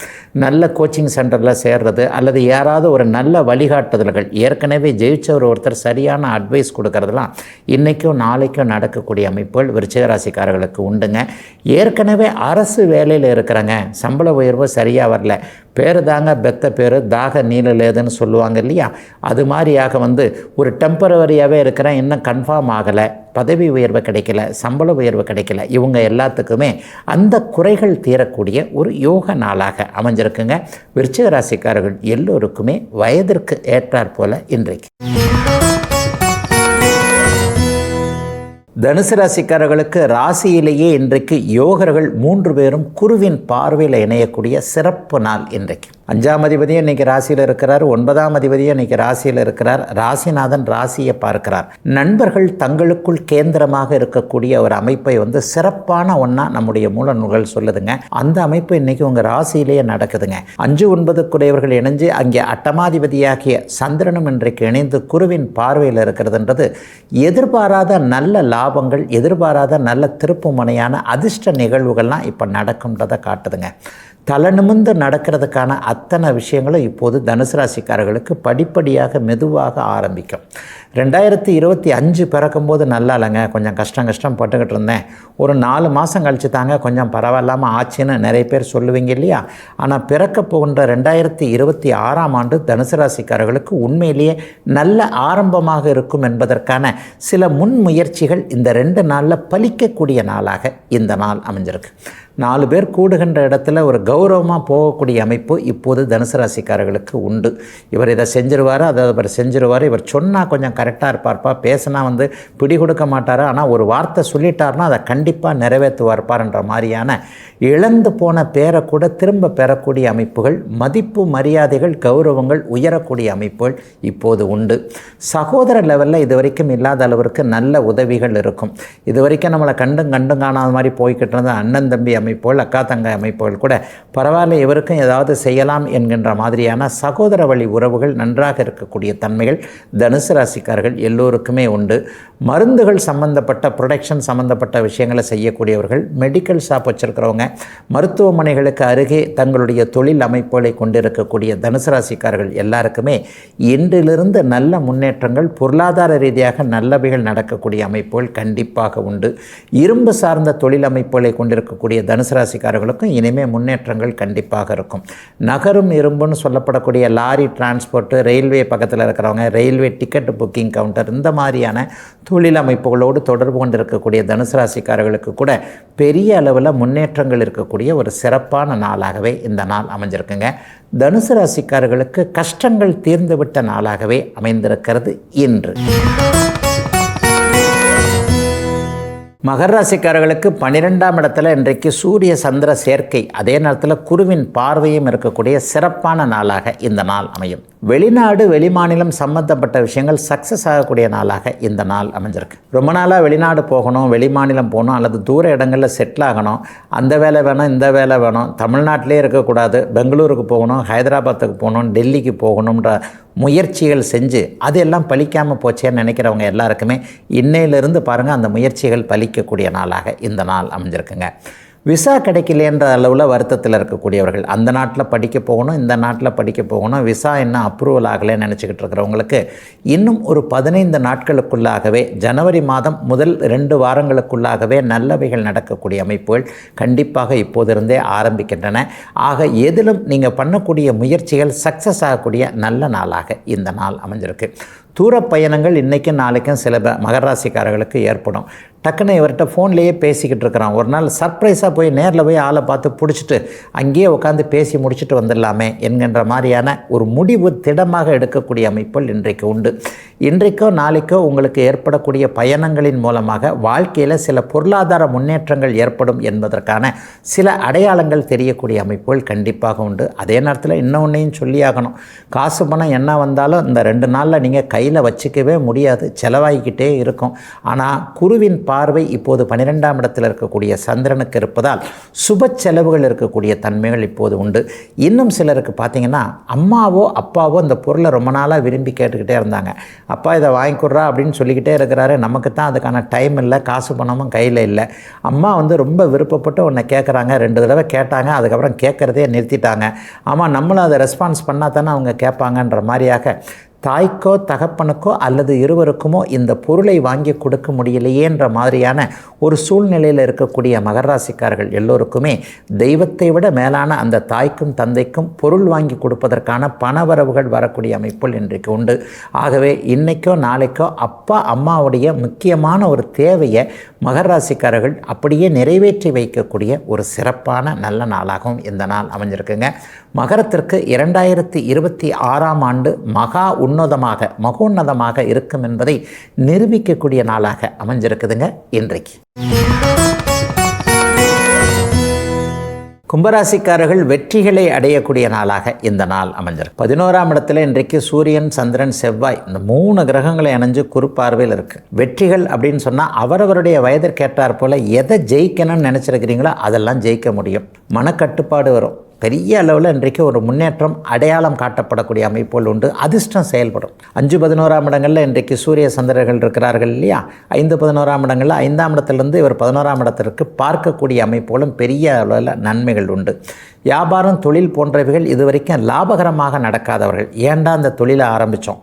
நல்ல கோச்சிங் சென்டரில் சேர்றது அல்லது யாராவது ஒரு நல்ல வழிகாட்டுதல்கள், ஏற்கனவே ஜெயிச்சவர் ஒருத்தர் சரியான அட்வைஸ் கொடுக்கறதுலாம் இன்றைக்கும் நாளைக்கும் நடக்கக்கூடிய அமைப்புகள் விருச்சிக ராசிக்காரர்களுக்கு உண்டுங்க. ஏற்கனவே அரசு வேலையில் இருக்கிறாங்க, சம்பள உயர்வு சரியாக வரல, பேர் தாங்க பெத்த பேர் தாக நீளலேதுன்னு சொல்லுவாங்க இல்லையா, அது மாதிரியாக ஒரு டெம்பரவரியாகவே இருக்கிறேன், இன்னும் கன்ஃபார்ம் ஆகலை, பதவி உயர்வு கிடைக்கல, சம்பள உயர்வு கிடைக்கல, இவங்க எல்லாத்துக்குமே அந்த குறைகள் தீரக்கூடிய ஒரு யோக நாளாக அமைஞ்சிருக்குங்க. விருச்சிக ராசிக்காரர்கள் எல்லோருக்குமே வயதிற்கு ஏற்றாற் போல இன்றைக்கு. தனுசு ராசிக்காரர்களுக்கு ராசியிலேயே இன்றைக்கு யோகர்கள் 3 பேரும் குருவின் பார்வையில் இணையக்கூடிய சிறப்பு நாள் இன்றைக்கு. 5ஆம் அதிபதியும் இன்றைக்கி ராசியில் இருக்கிறார், 9ஆம் அதிபதியும் இன்றைக்கி ராசியில் இருக்கிறார், ராசிநாதன் ராசியை பார்க்கிறார். நண்பர்கள் தங்களுக்குள் கேந்திரமாக இருக்கக்கூடிய ஒரு அமைப்பை சிறப்பான ஒன்றா நம்முடைய மூல நூல்கள் சொல்லுதுங்க. அந்த அமைப்பு இன்றைக்கி உங்கள் ராசியிலேயே நடக்குதுங்க. 5-9 இணைஞ்சு அங்கே அட்டமாதிபதியாகிய சந்திரனும் இன்றைக்கு இணைந்து குருவின் பார்வையில் இருக்கிறதுன்றது எதிர்பாராத நல்ல லாபங்கள், எதிர்பாராத நல்ல திருப்பு முனையான அதிர்ஷ்ட நிகழ்வுகள்லாம் இப்போ நடக்கும்ன்றதை காட்டுதுங்க. தலை நிமிர்ந்து நடக்கிறதுக்கான அத்தனை விஷயங்களும் இப்போது தனுசு ராசிக்காரர்களுக்கு படிப்படியாக மெதுவாக ஆரம்பிக்கும். 2025 பிறக்கும்போது நல்லா இல்லைங்க, கொஞ்சம் கஷ்டம் பட்டுக்கிட்டு இருந்தேன், ஒரு 4 மாதம் கழிச்சு தாங்க கொஞ்சம் பரவாயில்லாமல் ஆச்சுன்னு நிறைய பேர் சொல்லுவீங்க இல்லையா? ஆனால் பிறக்க போகின்ற 2026ஆம் ஆண்டு தனுசு ராசிக்காரர்களுக்கு உண்மையிலேயே நல்ல ஆரம்பமாக இருக்கும் என்பதற்கான சில முன்முயற்சிகள் இந்த 2 நாளில் பலிக்கக்கூடிய நாளாக இந்த நாள் அமைஞ்சிருக்கு. 4 பேர் கூடுகின்ற இடத்துல ஒரு கௌரவமாக போகக்கூடிய அமைப்பு இப்போது தனுசு ராசிக்காரர்களுக்கு உண்டு. இவர் இதை செஞ்சிருவார், அதை இவர் செஞ்சிருவார், இவர் சொன்னால் கொஞ்சம் கரெக்டாக இருப்பார்ப்பா, பேசினா பிடி கொடுக்க மாட்டார், ஆனால் ஒரு வார்த்தை சொல்லிட்டார்னா அதை கண்டிப்பாக நிறைவேற்றுவார்ப்பார்ன்ற மாதிரியான இழந்து போன பேரை கூட திரும்ப பெறக்கூடிய அமைப்புகள், மதிப்பு மரியாதைகள் கௌரவங்கள் உயரக்கூடிய அமைப்புகள் இப்போது உண்டு. சகோதர லெவலில் இது வரைக்கும் இல்லாத அளவிற்கு நல்ல உதவிகள் இருக்கும். இது வரைக்கும் நம்மளை கண்டும் காணாத மாதிரி போய்கிட்டு இருந்த அண்ணன் தம்பி அமைப்புகள், அக்கா தங்கை அமைப்புகள் கூட பரவாயில்ல, இவருக்கும் ஏதாவது செய்யலாம் என்கின்ற மாதிரியான சகோதர வழி உறவுகள் நன்றாக இருக்கக்கூடிய தன்மைகள் தனுசு ராசிக்காரர்கள் எல்லோருக்குமே உண்டு. மருந்துகள் சம்பந்தப்பட்ட ப்ரொடக்ஷன் சம்பந்தப்பட்ட விஷயங்களை செய்யக்கூடியவர்கள், மெடிக்கல் ஷாப் வச்சுருக்கிறவங்க, மருத்துவமனைகளுக்கு அருகே தங்களுடைய தொழில் அமைப்புகளை கொண்டிருக்கக்கூடிய தனுசு ராசிக்காரர்கள் எல்லாருக்குமே இன்றிலிருந்து நல்ல முன்னேற்றங்கள், பொருளாதார ரீதியாக நல்லவைகள் நடக்கக்கூடிய அமைப்புகள் கண்டிப்பாக உண்டு. இரும்பு சார்ந்த தொழில் அமைப்புகளை கொண்டிருக்கக்கூடிய தனுசு ராசிக்காரர்களுக்கும் இனிமேல் முன்னேற்றங்கள் கண்டிப்பாக இருக்கும். நகரும் இரும்புன்னு சொல்லப்படக்கூடிய லாரி டிரான்ஸ்போர்ட்டு, ரயில்வே பக்கத்தில் இருக்கிறவங்க, ரயில்வே டிக்கெட் புக்கிங் கவுண்டர், இந்த மாதிரியான தொழில் அமைப்புகளோடு தொடர்பு கொண்டிருக்கக்கூடிய தனுசு ராசிக்காரர்களுக்கு கூட பெரிய அளவில் முன்னேற்றங்கள் இருக்கக்கூடிய ஒரு சிறப்பான நாளாகவே இந்த நாள் அமைஞ்சிருக்குங்க. தனுசு ராசிக்காரர்களுக்கு கஷ்டங்கள் தீர்ந்துவிட்ட நாளாகவே அமைந்திருக்கிறது இன்று. மகர ராசிக்காரர்களுக்கு 12ஆம் இடத்துல இன்றைக்கு சூரிய சந்திர சேர்க்கை, அதே நேரத்தில் குருவின் பார்வையும் இருக்கக்கூடிய சிறப்பான நாளாக இந்த நாள் அமையும். வெளிநாடு வெளிமாநிலம் சம்பந்தப்பட்ட விஷயங்கள் சக்ஸஸ் ஆகக்கூடிய நாளாக இந்த நாள் அமைஞ்சிருக்கு. ரொம்ப நாளாக வெளிநாடு போகணும், வெளிமாநிலம் போகணும், அல்லது தூர இடங்களில் செட்டில் ஆகணும், அந்த வேலை வேணும், இந்த வேலை வேணும், தமிழ்நாட்டிலே இருக்கக்கூடாது, பெங்களூருக்கு போகணும், ஹைதராபாத்துக்கு போகணும், டெல்லிக்கு போகணுன்ற முயற்சிகள் செஞ்சு அதெல்லாம் பலிக்காமல் போச்சேன்னு நினைக்கிறவங்க எல்லாருக்குமே இன்னையிலிருந்து பாருங்கள் அந்த முயற்சிகள் பலிக்கக்கூடிய நாளாக இந்த நாள் அமைஞ்சிருக்குங்க. விசா கிடைக்கலன்ற அளவில் வருத்தத்தில் இருக்கக்கூடியவர்கள், அந்த நாட்டில் படிக்க போகணும், இந்த நாட்டில் படிக்க போகணும், விசா என்ன அப்ரூவல் ஆகலைன்னு நினச்சிக்கிட்டு இருக்கிறவங்களுக்கு இன்னும் ஒரு 15 நாட்களுக்குள்ளாகவே, ஜனவரி மாதம் முதல் 2 வாரங்களுக்குள்ளாகவே நல்லவைகள் நடக்கக்கூடிய அமைப்புகள் கண்டிப்பாக இப்போதிருந்தே ஆரம்பிக்கின்றன. ஆக எதிலும் நீங்கள் பண்ணக்கூடிய முயற்சிகள் சக்ஸஸ் ஆகக்கூடிய நல்ல நாளாக இந்த நாள் அமைஞ்சிருக்கு. தூர பயணங்கள் இன்றைக்கும் நாளைக்கும் சில மகர ராசிக்காரர்களுக்கு ஏற்படும். டக்குன்னு இவர்கிட்ட ஃபோன்லேயே பேசிக்கிட்டு இருக்கிறான், ஒரு நாள் சர்ப்ரைஸாக போய் நேரில் போய் ஆளை பார்த்து பிடிச்சிட்டு அங்கேயே உட்காந்து பேசி முடிச்சுட்டு வந்துடலாமே என்கின்ற மாதிரியான ஒரு முடிவு திடமாக எடுக்கக்கூடிய அமைப்புகள் இன்றைக்கு உண்டு. இன்றைக்கோ நாளைக்கோ உங்களுக்கு ஏற்படக்கூடிய பயணங்களின் மூலமாக வாழ்க்கையில் சில பொருளாதார முன்னேற்றங்கள் ஏற்படும் என்பதற்கான சில அடையாளங்கள் தெரியக்கூடிய அமைப்புகள் கண்டிப்பாக உண்டு. அதே நேரத்தில் இன்னொன்னையும் சொல்லியாகணும், காசு பணம் என்ன வந்தாலும் இந்த 2 நாளில் நீங்கள் கையில் வச்சுக்கவே முடியாது, செலவாகிக்கிட்டே இருக்கும். ஆனால் குருவின் பார்வை இப்போது 12ஆம் இடத்தில் இருக்கக்கூடிய சந்திரனுக்கு இருப்பதால் சுப செலவுகள் இருக்கக்கூடிய தன்மைகள் இப்போது உண்டு. இன்னும் சிலருக்கு பார்த்திங்கன்னா அம்மாவோ அப்பாவோ இந்த பொருளை ரொம்ப நாளாக விரும்பி கேட்டுக்கிட்டே இருந்தாங்க, அப்பா இதை வாங்கிக்கிறா அப்படின்னு சொல்லிக்கிட்டே இருக்கிறாரு, நமக்கு தான் அதுக்கான டைம் இல்லை, காசு பணமும் கையில் இல்லை. அம்மா ரொம்ப விருப்பப்பட்டு உன்னை கேட்குறாங்க, 2 தடவை கேட்டாங்க, அதுக்கப்புறம் கேட்குறதே நிறுத்திட்டாங்க. ஆமாம், நம்மளும் அதை ரெஸ்பான்ஸ் பண்ணால் தானே அவங்க கேட்பாங்கன்ற மாதிரியாக தாய்க்கோ தகப்பனுக்கோ அல்லது இருவருக்குமோ இந்த பொருளை வாங்கி கொடுக்க முடியலையேன்ற மாதிரியான ஒரு சூழ்நிலையில் இருக்கக்கூடிய மகர ராசிக்காரர்கள் எல்லோருக்குமே தெய்வத்தை விட மேலான அந்த தாய்க்கும் தந்தைக்கும் பொருள் வாங்கி கொடுப்பதற்கான பணவரவுகள் வரக்கூடிய அமைப்புகள் இன்றைக்கு உண்டு. ஆகவே இன்றைக்கோ நாளைக்கோ அப்பா அம்மாவுடைய முக்கியமான ஒரு தேவையை மகர ராசிக்காரர்கள் அப்படியே நிறைவேற்றி வைக்கக்கூடிய ஒரு சிறப்பான நல்ல நாளாகவும் இந்த நாள் அமைஞ்சிருக்குங்க. மகரத்திற்கு 2026ஆம் ஆண்டு மகோன்னதமாக இருக்கும் என்பதை நிரூபிக்கக்கூடிய நாளாக அமைஞ்சிருக்குதுங்க இன்றைக்கு. கும்பராசிக்காரர்கள் வெற்றிகளை அடையக்கூடிய நாளாக இந்த நாள் அமைஞ்சிருக்கு. 11ஆம் இடத்துல இன்றைக்கு சூரியன் சந்திரன் செவ்வாய் இந்த 3 கிரகங்களை இணைஞ்சு குறுப்பார்வையில் இருக்குது. வெற்றிகள் அப்படின்னு சொன்னால் அவரவருடைய வயதிற்கேற்றார் போல் எதை ஜெயிக்கணும்னு நினச்சிருக்கிறீங்களோ அதெல்லாம் ஜெயிக்க முடியும். மனக்கட்டுப்பாடு வரும். பெரிய அளவில் இன்றைக்கு ஒரு முன்னேற்றம் அடையாளம் காட்டப்படக்கூடிய அமைப்புகள் உண்டு. அதிர்ஷ்டம் செயல்படும். 5-11ஆம் இடங்களில் இன்றைக்கு சூரிய சந்திரர்கள் இருக்கிறார்கள் இல்லையா? 5-11ஆம் இடங்களில் 5ஆம் இடத்திலிருந்து இவர் 11ஆம் இடத்திற்கு பார்க்கக்கூடிய அமைப்புகளும் பெரிய அளவில் நன்மைகள் உண்டு. வியாபாரம் தொழில் போன்றவைகள் இதுவரைக்கும் லாபகரமாக நடக்காதவர்கள், ஏன்டா அந்த தொழிலை ஆரம்பித்தோம்,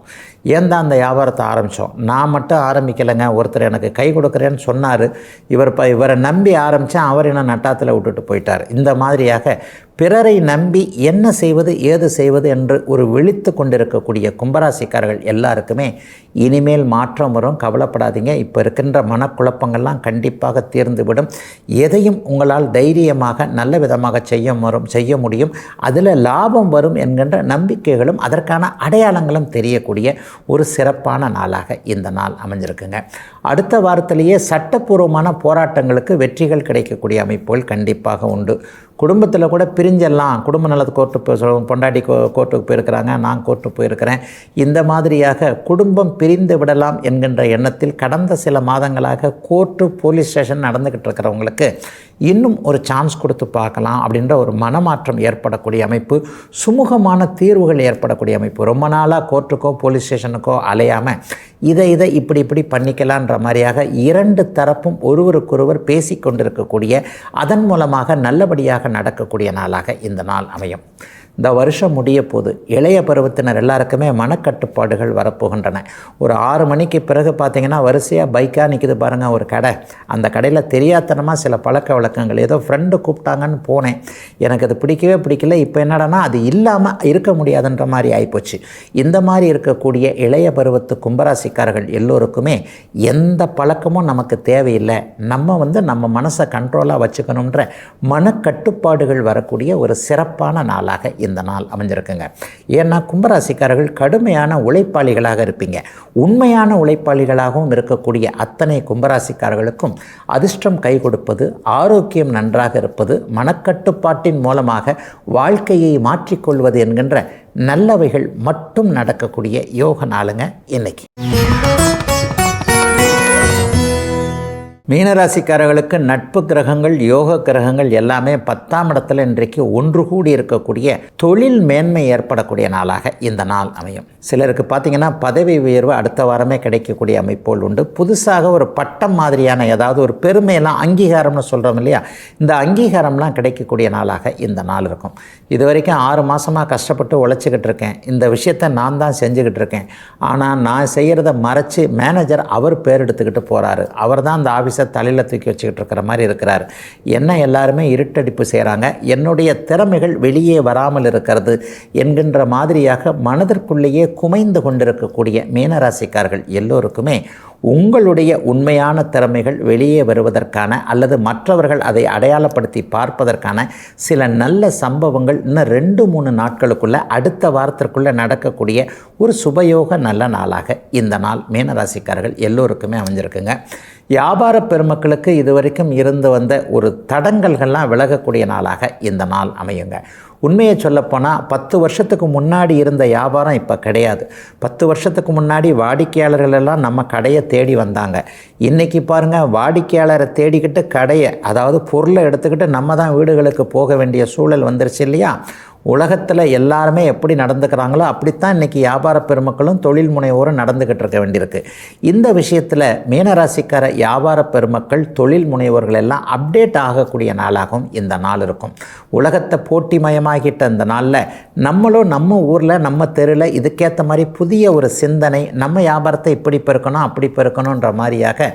ஏன் தான் அந்த வியாபாரத்தை ஆரம்பித்தோம், நான் மட்டும் ஆரம்பிக்கலைங்க, ஒருத்தர் எனக்கு கை கொடுக்குறேன்னு சொன்னார், இவரை நம்பி ஆரம்பித்தேன், அவர் என்ன நட்டாத்தில் விட்டுட்டு போயிட்டார். இந்த மாதிரியாக பிறரை நம்பி என்ன செய்வது ஏது செய்வது என்று ஒரு விழித்து கொண்டிருக்கக்கூடிய கும்பராசிக்காரர்கள் எல்லாருக்குமே இனிமேல் மாற்றம் வரும். கவலைப்படாதீங்க. இப்போ இருக்கின்ற மனக்குழப்பங்கள்லாம் கண்டிப்பாக தீர்ந்துவிடும். எதையும் உங்களால் தைரியமாக நல்ல விதமாக செய்ய முடியும். அதில் லாபம் வரும் என்கின்ற நம்பிக்கைகளும் அதற்கான அடையாளங்களும் தெரியக்கூடிய ஒரு சிறப்பான நாளாக இந்த நாள் அமைஞ்சிருக்குங்க. அடுத்த வாரத்திலேயே சட்டப்பூர்வமான போராட்டங்களுக்கு வெற்றிகள் கிடைக்கக்கூடிய அமைப்புகள் கண்டிப்பாக உண்டு. குடும்பத்தில் கூட பிரிஞ்செல்லாம் குடும்ப நலத்து கோர்ட்டு பொண்டாட்டி கோர்ட்டுக்கு போயிருக்கிறாங்க, நான் கோர்ட்டுக்கு போயிருக்கிறேன். இந்த மாதிரியாக குடும்பம் பிரிந்து விடலாம் என்கின்ற எண்ணத்தில் கடந்த சில மாதங்களாக கோர்ட்டு போலீஸ் ஸ்டேஷன் நடந்துக்கிட்டு இருக்கிறவங்களுக்கு இன்னும் ஒரு சான்ஸ் கொடுத்து பார்க்கலாம் அப்படின்ற ஒரு மனமாற்றம் ஏற்படக்கூடிய அமைப்பு, சுமூகமான தீர்வுகள் ஏற்படக்கூடிய அமைப்பு. ரொம்ப நாளாக கோர்ட்டுக்கோ போலீஸ் ஸ்டேஷனுக்கோ அலையாமல் இதை இப்படி பண்ணிக்கலான்ற மாதிரியாக இரண்டு தரப்பும் ஒருவருக்கொருவர் பேசி கொண்டிருக்கக்கூடிய, அதன் மூலமாக நல்லபடியாக நடக்கக்கூடிய நாளாக இந்த நாள் அமையும். இந்த வருஷம் முடிய போது இளைய பருவத்தினர் எல்லாருக்குமே மனக்கட்டுப்பாடுகள் வரப்போகின்றன. ஒரு 6 மணிக்கு பிறகு பார்த்திங்கன்னா வரிசையாக பைக்காக நிற்கிது பாருங்கள் ஒரு கடை. அந்த கடையில் தெரியாதனமாக சில பழக்க வழக்கங்கள், ஏதோ ஃப்ரெண்டு கூப்பிட்டாங்கன்னு போனேன், எனக்கு அது பிடிக்கல. இப்போ என்னடானா அது இல்லாமல் இருக்க முடியாதுன்ற மாதிரி ஆகிப்போச்சு. இந்த மாதிரி இருக்கக்கூடிய இளைய பருவத்து கும்பராசிக்காரர்கள் எல்லோருக்குமே எந்த பழக்கமும் நமக்கு தேவையில்லை, நம்ம மனசை கண்ட்ரோலாக வச்சுக்கணுன்ற மனக்கட்டுப்பாடுகள் வரக்கூடிய ஒரு சிறப்பான நாளாக இந்த நாள் அமைஞ்சிருக்குங்க. ஏன்னா கும்பராசிக்காரர்கள் கடுமையான உழைப்பாளிகளாக இருப்பீங்க. உண்மையான உழைப்பாளிகளாகவும் இருக்கக்கூடிய அத்தனை கும்பராசிக்காரர்களுக்கும் அதிர்ஷ்டம் கை கொடுப்பது, ஆரோக்கியம் நன்றாக இருப்பது, மனக்கட்டுப்பாட்டின் மூலமாக வாழ்க்கையை மாற்றிக்கொள்வது என்கின்ற நல்லவைகள் மட்டும் நடக்கக்கூடிய யோக நாளுங்க இன்னைக்கு. மீனராசிக்காரர்களுக்கு நட்பு கிரகங்கள், யோக கிரகங்கள் எல்லாமே 10ஆம் இடத்துல இன்றைக்கு ஒன்று கூடி இருக்கக்கூடிய தொழில் மேன்மை ஏற்படக்கூடிய நாளாக இந்த நாள் அமையும். சிலருக்கு பார்த்திங்கன்னா பதவி உயர்வு அடுத்த வாரமே கிடைக்கக்கூடிய அமைப்போல் உண்டு. புதுசாக ஒரு பட்டம் மாதிரியான ஏதாவது ஒரு பெருமையெல்லாம், அங்கீகாரம்னு சொல்கிறோம் இல்லையா, இந்த அங்கீகாரம்லாம் கிடைக்கக்கூடிய நாளாக இந்த நாள் இருக்கும். இது வரைக்கும் 6 மாதமாக கஷ்டப்பட்டு உழைச்சிக்கிட்டு இருக்கேன், இந்த விஷயத்தை நான் தான் செஞ்சுக்கிட்டு இருக்கேன், ஆனால் நான் செய்கிறத மறைச்சி மேனேஜர் அவர் பேர் எடுத்துக்கிட்டு போகிறாரு, அவர் தான் அந்த ஆஃபீஸை தலையில் தூக்கி வச்சுக்கிட்டு இருக்கிற மாதிரி இருக்கிறார், என்ன எல்லாருமே இருட்டடிப்பு செய்கிறாங்க, என்னுடைய திறமைகள் வெளியே வராமல் இருக்கிறது என்கின்ற மாதிரியாக மனதிற்குள்ளேயே குமைந்து கொண்டிருக்கக்கூடிய மீனராசிக்காரர்கள் எல்லோருக்குமே உங்களுடைய உண்மையான திறமைகள் வெளியே வருவதற்கான அல்லது மற்றவர்கள் அதை அடையாளப்படுத்தி பார்ப்பதற்கான சில நல்ல சம்பவங்கள் இன்னும் 2-3 நாட்களுக்குள்ள, அடுத்த வாரத்திற்குள்ளே நடக்கக்கூடிய ஒரு சுபயோக நல்ல நாளாக இந்த நாள் மீனராசிக்காரர்கள் எல்லோருக்குமே அமைஞ்சிருக்குங்க. வியாபார பெருமக்களுக்கு இதுவரைக்கும் இருந்து வந்த ஒரு தடங்கல்கள்லாம் விலகக்கூடிய நாளாக இந்த நாள் அமையுங்க. உண்மையை சொல்லப்போனால் 10 வருஷத்துக்கு முன்னாடி இருந்த வியாபாரம் இப்போ கிடையாது. 10 வருஷத்துக்கு முன்னாடி வாடிக்கையாளர்கள் எல்லாம் நம்ம கடையை தேடி வந்தாங்க. இன்றைக்கி பாருங்கள், வாடிக்கையாளரை தேடிக்கிட்டு கடையை, அதாவது பொருளை எடுத்துக்கிட்டு நம்ம தான் வீடுகளுக்கு போக வேண்டிய சூழல் வந்துருச்சு இல்லையா. உலகத்தில் எல்லாருமே எப்படி நடந்துக்கிறாங்களோ அப்படித்தான் இன்றைக்கி வியாபார பெருமக்களும் தொழில் முனைவோரும் நடந்துக்கிட்டு இருக்க வேண்டியிருக்கு. இந்த விஷயத்தில் மீனராசிக்கார வியாபார பெருமக்கள், தொழில் முனைவோர்கள் எல்லாம் அப்டேட் ஆகக்கூடிய நாளாகவும் இந்த நாள் இருக்கும். உலகத்தை போட்டிமயமாகிட்ட இந்த நாளில் நம்மளும் நம்ம ஊரில் நம்ம தெருவில் இதுக்கேற்ற மாதிரி புதிய ஒரு சிந்தனை, நம்ம வியாபாரத்தை இப்படி பெருக்கணும் அப்படி பெருக்கணுன்ற மாதிரியாக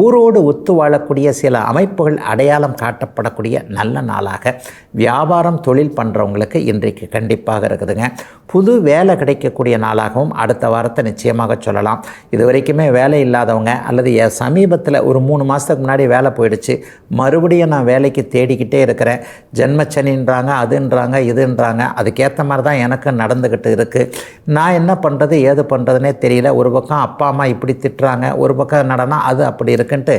ஊரோடு ஒத்து வாழக்கூடிய சில அமைப்புகள் அடையாளம் காட்டப்படக்கூடிய நல்ல நாளாக வியாபாரம் தொழில் பண்ணுறவங்களுக்கு இன்றைக்கு கண்டிப்பாக இருக்குதுங்க. புது வேலை கிடைக்கக்கூடிய நாளாகவும் அடுத்த வாரத்தை நிச்சயமாக சொல்லலாம். இது வரைக்குமே வேலை இல்லாதவங்க அல்லது சமீபத்தில் ஒரு 3 மாதத்துக்கு முன்னாடி வேலை போயிடுச்சு, மறுபடியும் நான் வேலைக்கு தேடிக்கிட்டே இருக்கிறேன், ஜென்மச்சனின்றாங்க, அதுன்றாங்க இதுன்றாங்க, அதுக்கேற்ற மாதிரி தான் எனக்கு நடந்துக்கிட்டு இருக்குது, நான் என்ன பண்ணுறது ஏது பண்ணுறதுனே தெரியல, ஒரு பக்கம் அப்பா அம்மா இப்படி திட்டுறாங்க, ஒரு பக்கம் நடனா அது அப்படி இருக்குன்ட்டு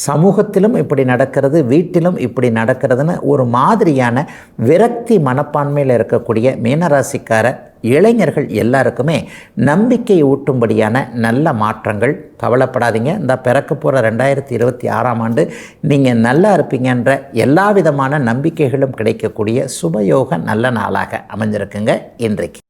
சமூகத்திலும் இப்படி நடக்கிறது, வீட்டிலும் இப்படி நடக்கிறதுன்னு ஒரு மாதிரியான விரக்தி மனப்பான்மையில் இருக்கக்கூடிய மீனராசிக்கார இளைஞர்கள் எல்லாருக்குமே நம்பிக்கை ஊட்டும்படியான நல்ல மாற்றங்கள். கவலைப்படாதீங்க, இந்த பிறக்க போகிற 2026ஆம் ஆண்டு நீங்கள் நல்லா இருப்பீங்கன்ற எல்லா விதமான நம்பிக்கைகளும் கிடைக்கக்கூடிய சுபயோக நல்ல நாளாக அமைஞ்சிருக்குங்க இன்றைக்கு.